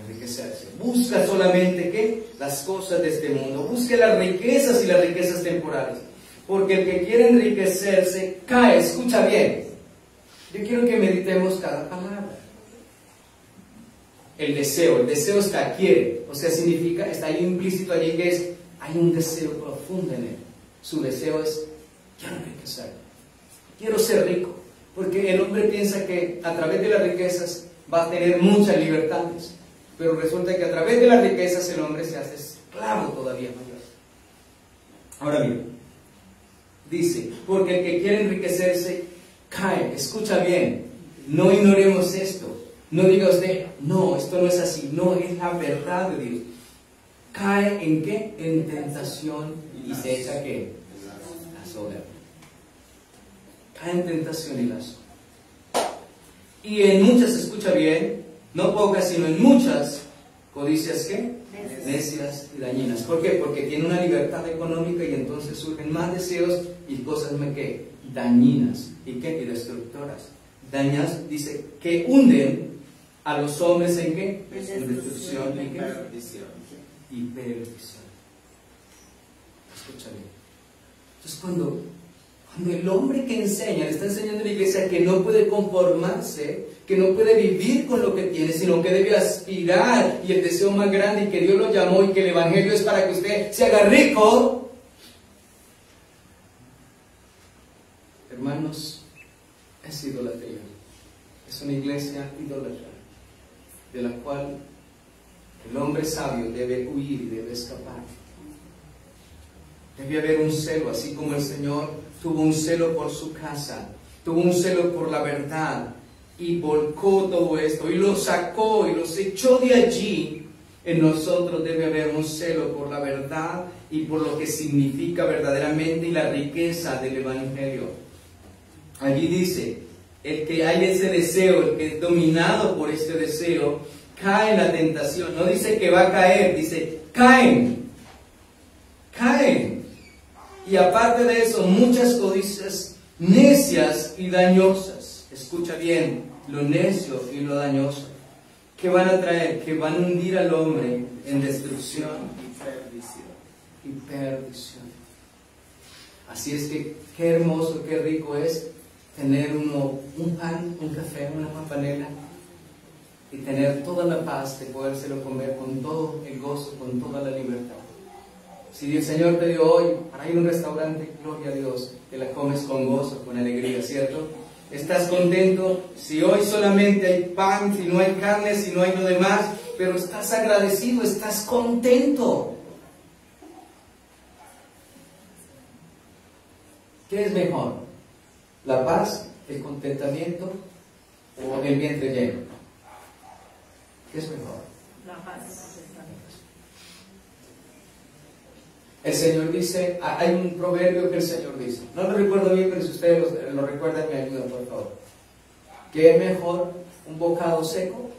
enriquecerse, busca solamente ¿qué? Las cosas de este mundo, busca las riquezas y las riquezas temporales. Porque el que quiere enriquecerse cae, escucha bien. Yo quiero que meditemos cada palabra. El deseo está, quiere, o sea, significa, está ahí implícito allí que es, hay un deseo profundo en él. Su deseo es, quiero enriquecerme, quiero ser rico, porque el hombre piensa que a través de las riquezas va a tener muchas libertades, pero resulta que a través de las riquezas el hombre se hace esclavo todavía mayor. Ahora bien, dice, porque el que quiere enriquecerse cae, escucha bien, no ignoremos esto. No diga usted, no, esto no es así. No, es la verdad de Dios. ¿Cae en qué? En tentación y se echa ¿qué? La soga. Cae en tentación y lazo. Y en muchas, escucha bien, no pocas, sino en muchas codicias ¿qué? Necias y dañinas. ¿Por qué? Porque tiene una libertad económica y entonces surgen más deseos y cosas ¿qué? Dañinas y ¿qué? Y destructoras. Dañas, dice, que hunden a los hombres ¿en qué? En destrucción y qué? Perdición. Y perdición. Escucha bien. Entonces cuando el hombre que enseña, le está enseñando a la iglesia que no puede conformarse, que no puede vivir con lo que tiene, sino que debe aspirar, y el deseo más grande, y que Dios lo llamó, y que el evangelio es para que usted se haga rico. Hermanos, es idolatría. Es una iglesia idólatra, de la cual el hombre sabio debe huir y debe escapar. Debe haber un celo, así como el Señor tuvo un celo por su casa, tuvo un celo por la verdad, y volcó todo esto, y lo sacó, y los echó de allí. En nosotros debe haber un celo por la verdad, y por lo que significa verdaderamente, y la riqueza del Evangelio. Allí dice, el que hay ese deseo, el que es dominado por este deseo, cae en la tentación. No dice que va a caer, dice, caen. Y aparte de eso, muchas codicias necias y dañosas. Escucha bien, lo necio y lo dañoso. ¿Qué van a traer? Que van a hundir al hombre en destrucción y perdición. Así es que qué hermoso, qué rico es tener un pan, un café, una panela, y tener toda la paz de podérselo comer con todo el gozo, con toda la libertad. Si el Señor te dio hoy para ir a un restaurante, gloria a Dios, te la comes con gozo, con alegría, ¿cierto? Estás contento si hoy solamente hay pan, si no hay carne, si no hay lo demás, pero estás agradecido, estás contento. ¿Qué es mejor? ¿La paz, el contentamiento o el vientre lleno? ¿Qué es mejor? La paz. El Señor dice, hay un proverbio que el Señor dice, no lo recuerdo bien, pero si ustedes lo recuerdan, me ayudan, por favor. ¿Qué es mejor un bocado seco?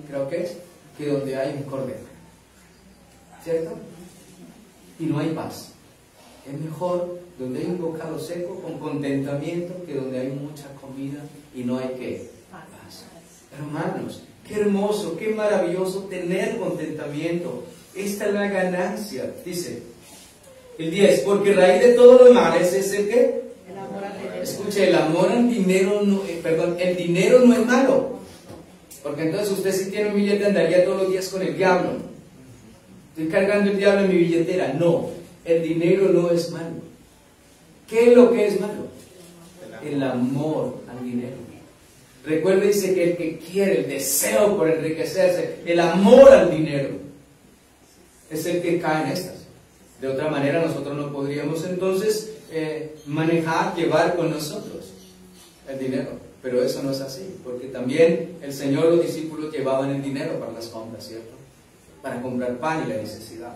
Creo que es, que donde hay un cordero. ¿Cierto? Y no hay paz. Es mejor donde hay un bocado seco con contentamiento que donde hay mucha comida y no hay ¿qué? Paz. Hermanos, qué hermoso, qué maravilloso tener contentamiento. Esta es la ganancia. Dice el 10, porque raíz de todos los males es el ¿qué? El amor al dinero. Escuche, el amor al dinero, el dinero no es malo. Porque entonces usted si tiene un billete andaría todos los días con el diablo. Estoy cargando el diablo en mi billetera. No, el dinero no es malo. ¿Qué es lo que es malo? El amor al dinero. Recuerde, dice que el que quiere, el deseo por enriquecerse, el amor al dinero, es el que cae en estas. De otra manera nosotros no podríamos entonces manejar, llevar con nosotros el dinero. Pero eso no es así, porque también el Señor, los discípulos llevaban el dinero para las compras, ¿cierto? Para comprar pan y la necesidad.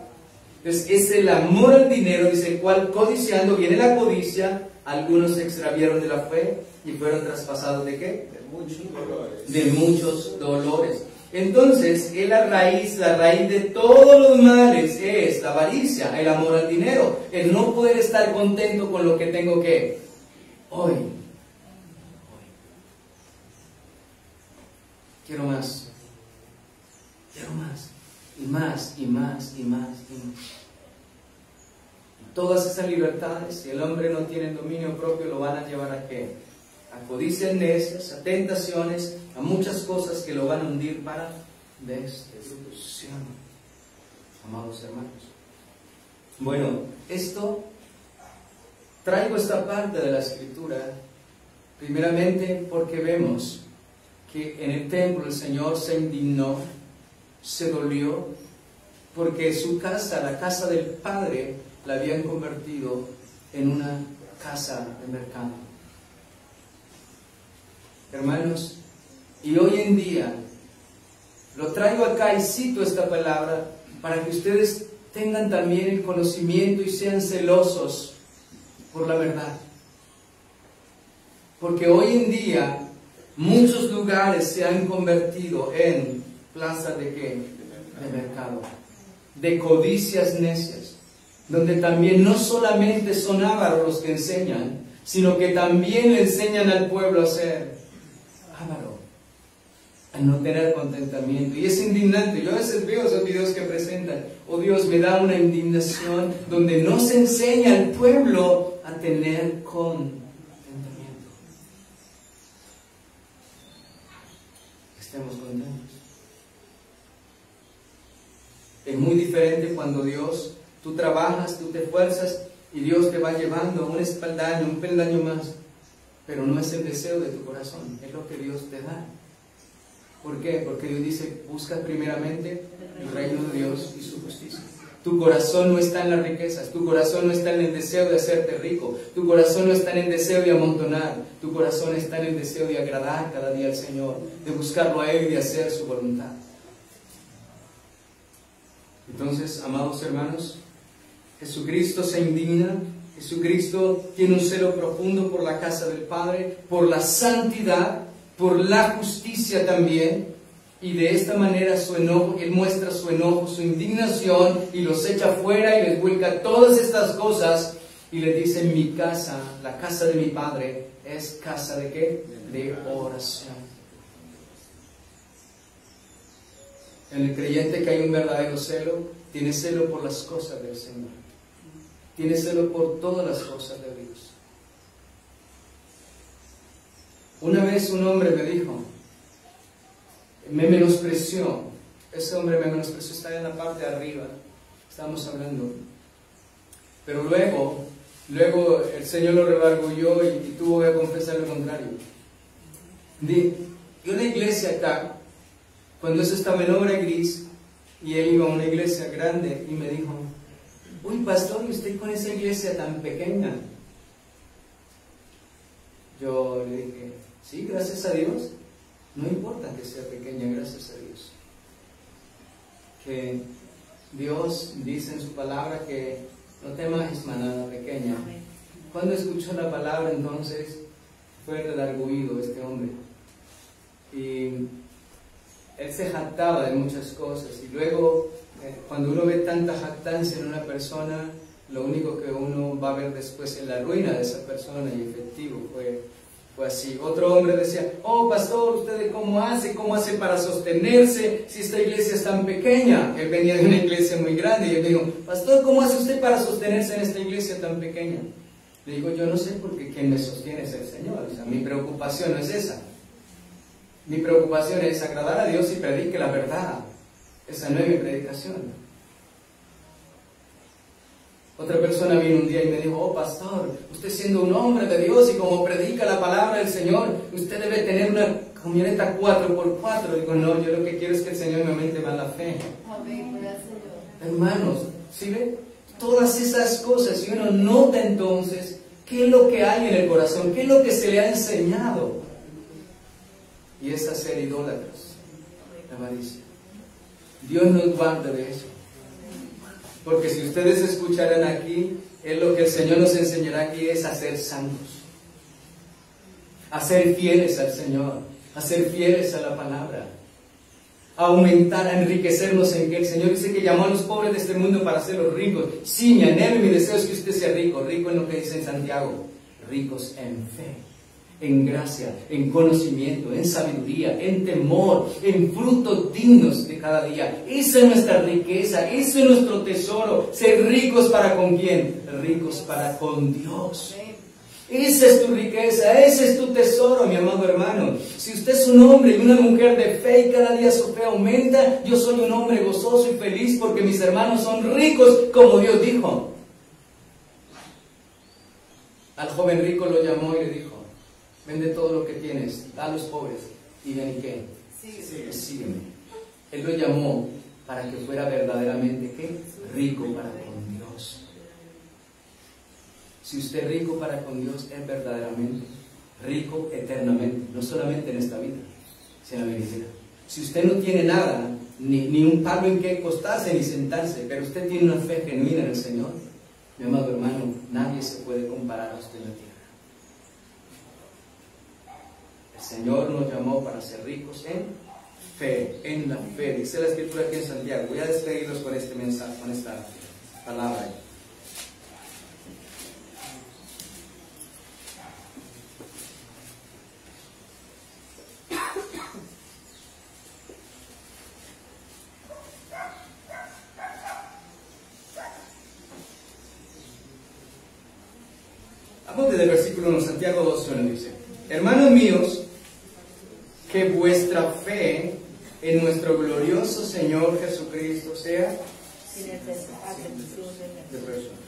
Entonces es el amor al dinero, dice el cual codiciando, viene la codicia, algunos se extraviaron de la fe y fueron traspasados ¿de qué? De muchos dolores. De muchos dolores. Entonces, es la raíz de todos los males es la avaricia, el amor al dinero, el no poder estar contento con lo que tengo que hoy. Quiero más. Quiero más. Y más, y más, y más, y más. Todas esas libertades, si el hombre no tiene dominio propio, lo van a llevar a ¿qué? A codicias necias, a tentaciones, a muchas cosas que lo van a hundir para destrucción. Amados hermanos. Bueno, traigo esta parte de la Escritura, primeramente porque vemos que en el templo el Señor se indignó, se dolió, porque su casa, la casa del Padre, la habían convertido en una casa de mercado. Hermanos, y hoy en día lo traigo acá y cito esta palabra para que ustedes tengan también el conocimiento y sean celosos por la verdad. Porque hoy en día muchos lugares se han convertido en plazas de ¿qué? De mercado, de codicias necias, donde también no solamente son ávaros los que enseñan, sino que también le enseñan al pueblo a ser avaro. a no tener contentamiento. Y es indignante. Yo a veces veo esos videos que presentan. Oh Dios, me da una indignación donde no se enseña al pueblo a tener contentamiento. Estemos contentos. Es muy diferente cuando Dios, tú trabajas, tú te esfuerzas y Dios te va llevando a un peldaño más. Pero no es el deseo de tu corazón, es lo que Dios te da. ¿Por qué? Porque Dios dice, busca primeramente el reino de Dios y su justicia. Tu corazón no está en las riquezas, tu corazón no está en el deseo de hacerte rico, tu corazón no está en el deseo de amontonar, tu corazón está en el deseo de agradar cada día al Señor, de buscarlo a Él y de hacer su voluntad. Entonces, amados hermanos, Jesucristo se indigna, Jesucristo tiene un celo profundo por la casa del Padre, por la santidad, por la justicia también, y de esta manera su enojo, Él muestra su enojo, su indignación, y los echa fuera y les vuelca todas estas cosas, y les dice, mi casa, la casa de mi Padre, es casa ¿de qué? De oración. En el creyente que hay un verdadero celo, tiene celo por las cosas del Señor, tiene celo por todas las cosas de Dios. Una vez un hombre me dijo, me menospreció, ese hombre me menospreció, estaba en la parte de arriba, estábamos hablando, pero luego el Señor lo redarguyó y tuvo que confesar lo contrario. Yo en la iglesia acá, cuando eso estaba en obra gris, y él iba a una iglesia grande, y me dijo, uy pastor, ¿y usted con esa iglesia tan pequeña? Yo le dije, sí, gracias a Dios, no importa que sea pequeña, gracias a Dios. Que Dios dice en su palabra que no temas manada pequeña. Cuando escuchó la palabra, entonces fue redarguido este hombre. Y él se jactaba de muchas cosas. Y luego, cuando uno ve tanta jactancia en una persona, lo único que uno va a ver después es la ruina de esa persona, y efectivo fue así. Otro hombre decía, oh pastor, ¿usted cómo hace para sostenerse si esta iglesia es tan pequeña? Él venía de una iglesia muy grande, y él me dijo, pastor, ¿cómo hace usted para sostenerse en esta iglesia tan pequeña? Le digo, yo no sé, porque quien me sostiene es el Señor. O sea, mi preocupación no es esa. Mi preocupación es agradar a Dios y predique la verdad. Esa no es mi predicación. Otra persona vino un día y me dijo, oh pastor, usted siendo un hombre de Dios y como predica la palabra del Señor, usted debe tener una camioneta 4x4. Digo, no, yo lo que quiero es que el Señor me aumente más la fe. Amén, gracias. Hermanos, ¿sí ve? Todas esas cosas, y uno nota entonces qué es lo que hay en el corazón, qué es lo que se le ha enseñado. Y es hacer idólatras, la avaricia. Dios nos guarda de eso. Porque si ustedes escucharan aquí, es lo que el Señor nos enseñará aquí, es a ser santos, a ser fieles al Señor, a ser fieles a la palabra, a aumentar, a enriquecernos en que el Señor dice que llamó a los pobres de este mundo para hacerlos ricos. Sí, mi anhelo y mi deseo es que usted sea rico, rico en lo que dice en Santiago, ricos en fe, en gracia, en conocimiento, en sabiduría, en temor, en frutos dignos de cada día. Esa es nuestra riqueza, ese es nuestro tesoro. Ser ricos para con quién? Ricos para con Dios. Esa es tu riqueza, ese es tu tesoro, mi amado hermano. Si usted es un hombre y una mujer de fe y cada día su fe aumenta, yo soy un hombre gozoso y feliz porque mis hermanos son ricos como Dios dijo. Al joven rico lo llamó y le dijo, vende todo lo que tienes, da a los pobres y ven y qué, sígueme. Él lo llamó para que fuera verdaderamente ¿qué? Rico para con Dios. Si usted es rico para con Dios, es verdaderamente rico eternamente, no solamente en esta vida, sino en la venidera. Si usted no tiene nada, ni un palo en que acostarse ni sentarse, pero usted tiene una fe genuina en el Señor, mi amado hermano, nadie se puede comparar a usted en la tierra. El Señor nos llamó para ser ricos en fe, en la fe. Dice la Escritura aquí en Santiago. Voy a despedirlos con este mensaje, con esta palabra. Apunte del versículo 1, Santiago 2:1 dice: hermanos míos, que vuestra fe en nuestro glorioso Señor Jesucristo sea sin acepción de personas.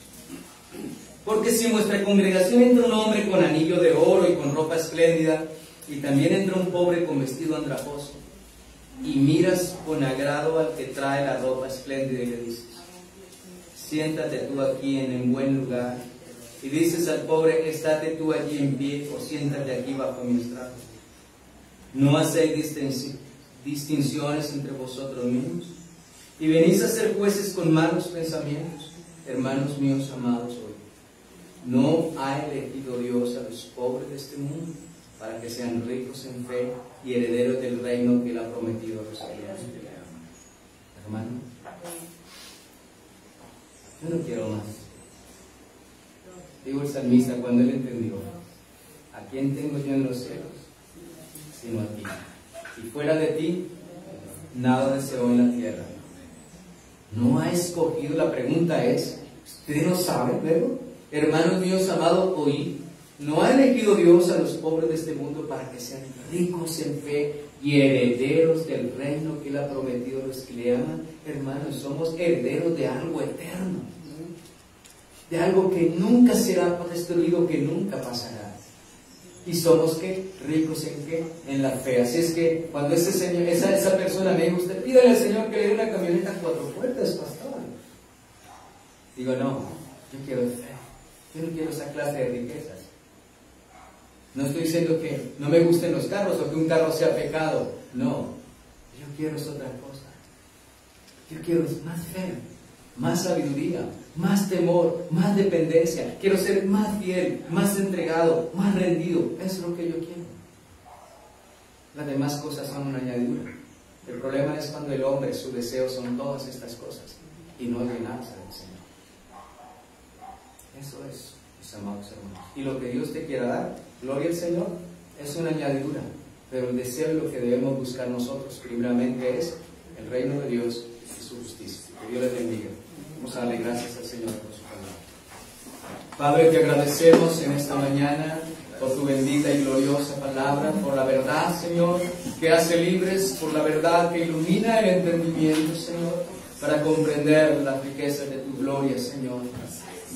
Porque si en vuestra congregación entra un hombre con anillo de oro y con ropa espléndida, y también entra un pobre con vestido andrajoso, y miras con agrado al que trae la ropa espléndida y le dices: siéntate tú aquí en un buen lugar, y dices al pobre: estate tú allí en pie, o siéntate aquí bajo mi estrado, ¿no hacéis distinciones entre vosotros mismos? Y venís a ser jueces con malos pensamientos. Hermanos míos amados, hoy ¿no ha elegido Dios a los pobres de este mundo para que sean ricos en fe y herederos del reino que Él ha prometido a los que le aman? Hermano, yo no quiero más. Digo el salmista cuando él entendió: ¿a quién tengo yo en los cielos sino a ti? Y fuera de ti, nada deseo en la tierra. No ha escogido, la pregunta es, ¿ustedes no saben luego? Hermanos míos amados, oíd, ¿no ha elegido Dios a los pobres de este mundo para que sean ricos en fe y herederos del reino que Él ha prometido a los que le aman? Hermanos, somos herederos de algo eterno, de algo que nunca será destruido, que nunca pasará. ¿Y somos qué? ¿Ricos en qué? En la fe. Así es que cuando ese señor, esa persona me dijo: usted pídale al Señor que le dé una camioneta 4 puertas, pastor. Digo: no, yo quiero fe. Yo no quiero esa clase de riquezas. No estoy diciendo que no me gusten los carros o que un carro sea pecado. No, yo quiero es otra cosa. Yo quiero más fe, más sabiduría, más temor, más dependencia. Quiero ser más fiel, más entregado, más rendido. Eso es lo que yo quiero. Las demás cosas son una añadidura. El problema es cuando el hombre, su deseo son todas estas cosas y no llenarse del Señor. Eso es, mis amados hermanos. Y lo que Dios te quiera dar, gloria al Señor, es una añadidura. Pero el deseo y lo que debemos buscar nosotros primeramente es el reino de Dios y su justicia. Que Dios les bendiga. Vamos a darle gracias al Señor por su palabra. Padre, te agradecemos en esta mañana por tu bendita y gloriosa palabra, por la verdad, Señor, que hace libres, por la verdad que ilumina el entendimiento, Señor, para comprender las riquezas de tu gloria, Señor.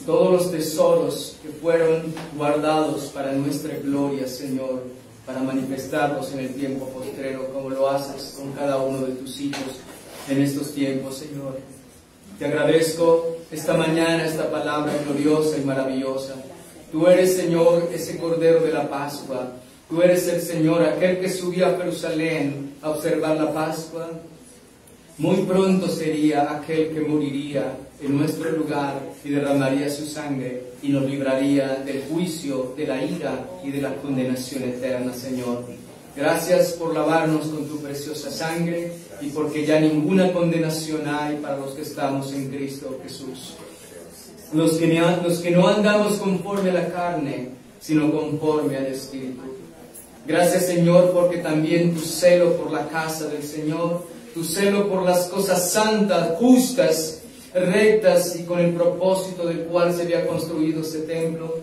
Todos los tesoros que fueron guardados para nuestra gloria, Señor, para manifestarlos en el tiempo postrero, como lo haces con cada uno de tus hijos en estos tiempos, Señor. Te agradezco esta mañana esta palabra gloriosa y maravillosa. Tú eres, Señor, ese Cordero de la Pascua. Tú eres el Señor, aquel que subió a Jerusalén a observar la Pascua. Muy pronto sería aquel que moriría en nuestro lugar y derramaría su sangre y nos libraría del juicio, de la ira y de la condenación eterna, Señor. Gracias por lavarnos con tu preciosa sangre y porque ya ninguna condenación hay para los que estamos en Cristo Jesús. Los que no andamos conforme a la carne, sino conforme al Espíritu. Gracias, Señor, porque también tu celo por la casa del Señor, tu celo por las cosas santas, justas, rectas y con el propósito del cual se había construido ese templo,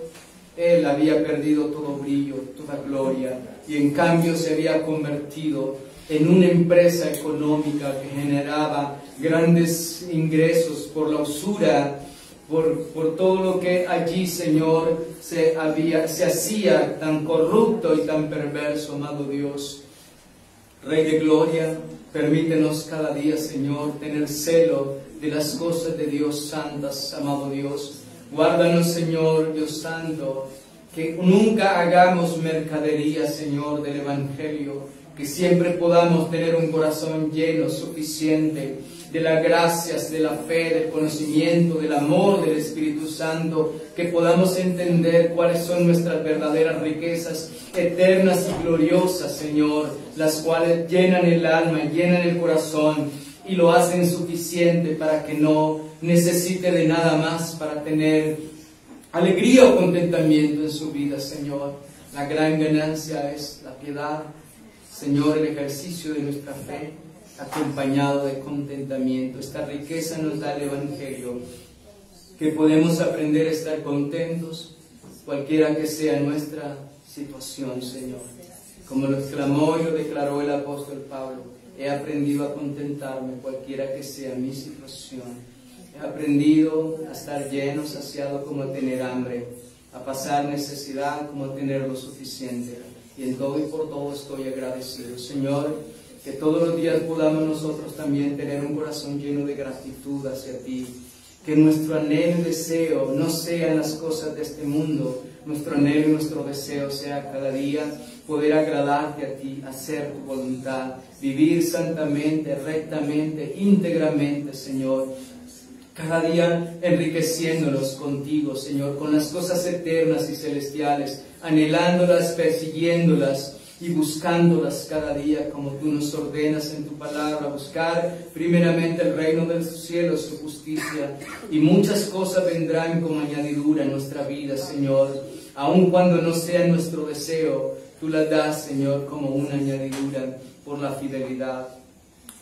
Él había perdido todo brillo, toda gloria, y en cambio se había convertido en una empresa económica que generaba grandes ingresos por la usura, por todo lo que allí, Señor, se hacía tan corrupto y tan perverso, amado Dios. Rey de gloria, permítenos cada día, Señor, tener celo de las cosas de Dios santas, amado Dios. Guárdanos, Señor, Dios santo, que nunca hagamos mercadería, Señor, del Evangelio, que siempre podamos tener un corazón lleno, suficiente, de las gracias, de la fe, del conocimiento, del amor del Espíritu Santo, que podamos entender cuáles son nuestras verdaderas riquezas eternas y gloriosas, Señor, las cuales llenan el alma, llenan el corazón y lo hacen suficiente para que no necesite de nada más para tener alegría o contentamiento en su vida, Señor. La gran ganancia es la piedad, Señor, el ejercicio de nuestra fe, acompañado de contentamiento. Esta riqueza nos da el Evangelio, que podemos aprender a estar contentos, cualquiera que sea nuestra situación, Señor. Como lo exclamó y lo declaró el apóstol Pablo, he aprendido a contentarme cualquiera que sea mi situación. He aprendido a estar lleno, saciado como a tener hambre, a pasar necesidad como a tener lo suficiente. Y en todo y por todo estoy agradecido. Señor, que todos los días podamos nosotros también tener un corazón lleno de gratitud hacia ti. Que nuestro anhelo y deseo no sean las cosas de este mundo. Nuestro anhelo y nuestro deseo sea cada día poder agradarte a ti, hacer tu voluntad, vivir santamente, rectamente, íntegramente, Señor. Cada día enriqueciéndonos contigo, Señor, con las cosas eternas y celestiales, anhelándolas, persiguiéndolas y buscándolas cada día como tú nos ordenas en tu palabra. Buscar primeramente el reino de los cielos, su justicia, y muchas cosas vendrán como añadidura en nuestra vida, Señor. Aun cuando no sea nuestro deseo, tú las das, Señor, como una añadidura por la fidelidad.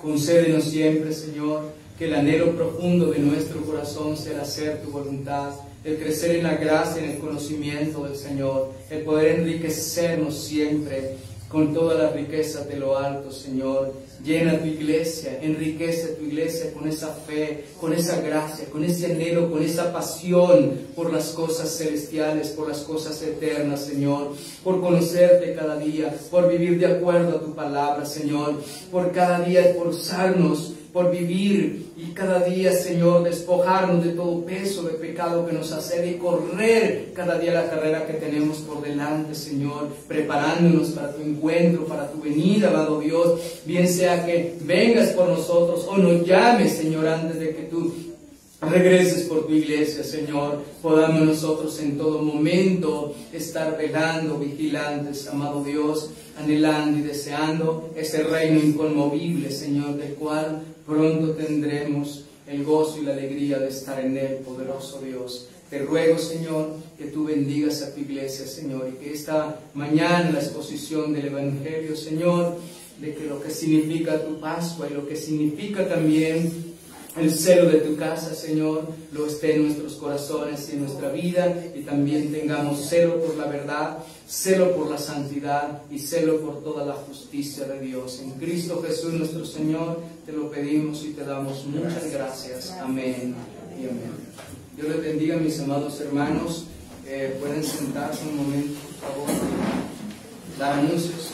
Concédenos siempre, Señor, que el anhelo profundo de nuestro corazón sea hacer tu voluntad, el crecer en la gracia, en el conocimiento del Señor, el poder enriquecernos siempre con todas las riquezas de lo alto, Señor. Llena tu iglesia, enriquece tu iglesia con esa fe, con esa gracia, con ese anhelo, con esa pasión por las cosas celestiales, por las cosas eternas, Señor. Por conocerte cada día, por vivir de acuerdo a tu palabra, Señor. Por cada día esforzarnos por vivir y cada día, Señor, despojarnos de todo peso de pecado que nos asedia y correr cada día la carrera que tenemos por delante, Señor, preparándonos para tu encuentro, para tu venida, amado Dios. Bien sea que vengas por nosotros o nos llames, Señor, antes de que tú regreses por tu iglesia, Señor. Podamos nosotros en todo momento estar velando, vigilantes, amado Dios, anhelando y deseando ese reino inconmovible, Señor, del cual pronto tendremos el gozo y la alegría de estar en él, poderoso Dios. Te ruego, Señor, que tú bendigas a tu iglesia, Señor, y que esta mañana la exposición del Evangelio, Señor, de que lo que significa tu Pascua y lo que significa también el celo de tu casa, Señor, lo esté en nuestros corazones y en nuestra vida, y también tengamos celo por la verdad, celo por la santidad y celo por toda la justicia de Dios. En Cristo Jesús nuestro Señor te lo pedimos y te damos muchas gracias. Amén y amén. Dios les bendiga, mis amados hermanos. Pueden sentarse un momento, por favor. Dar anuncios.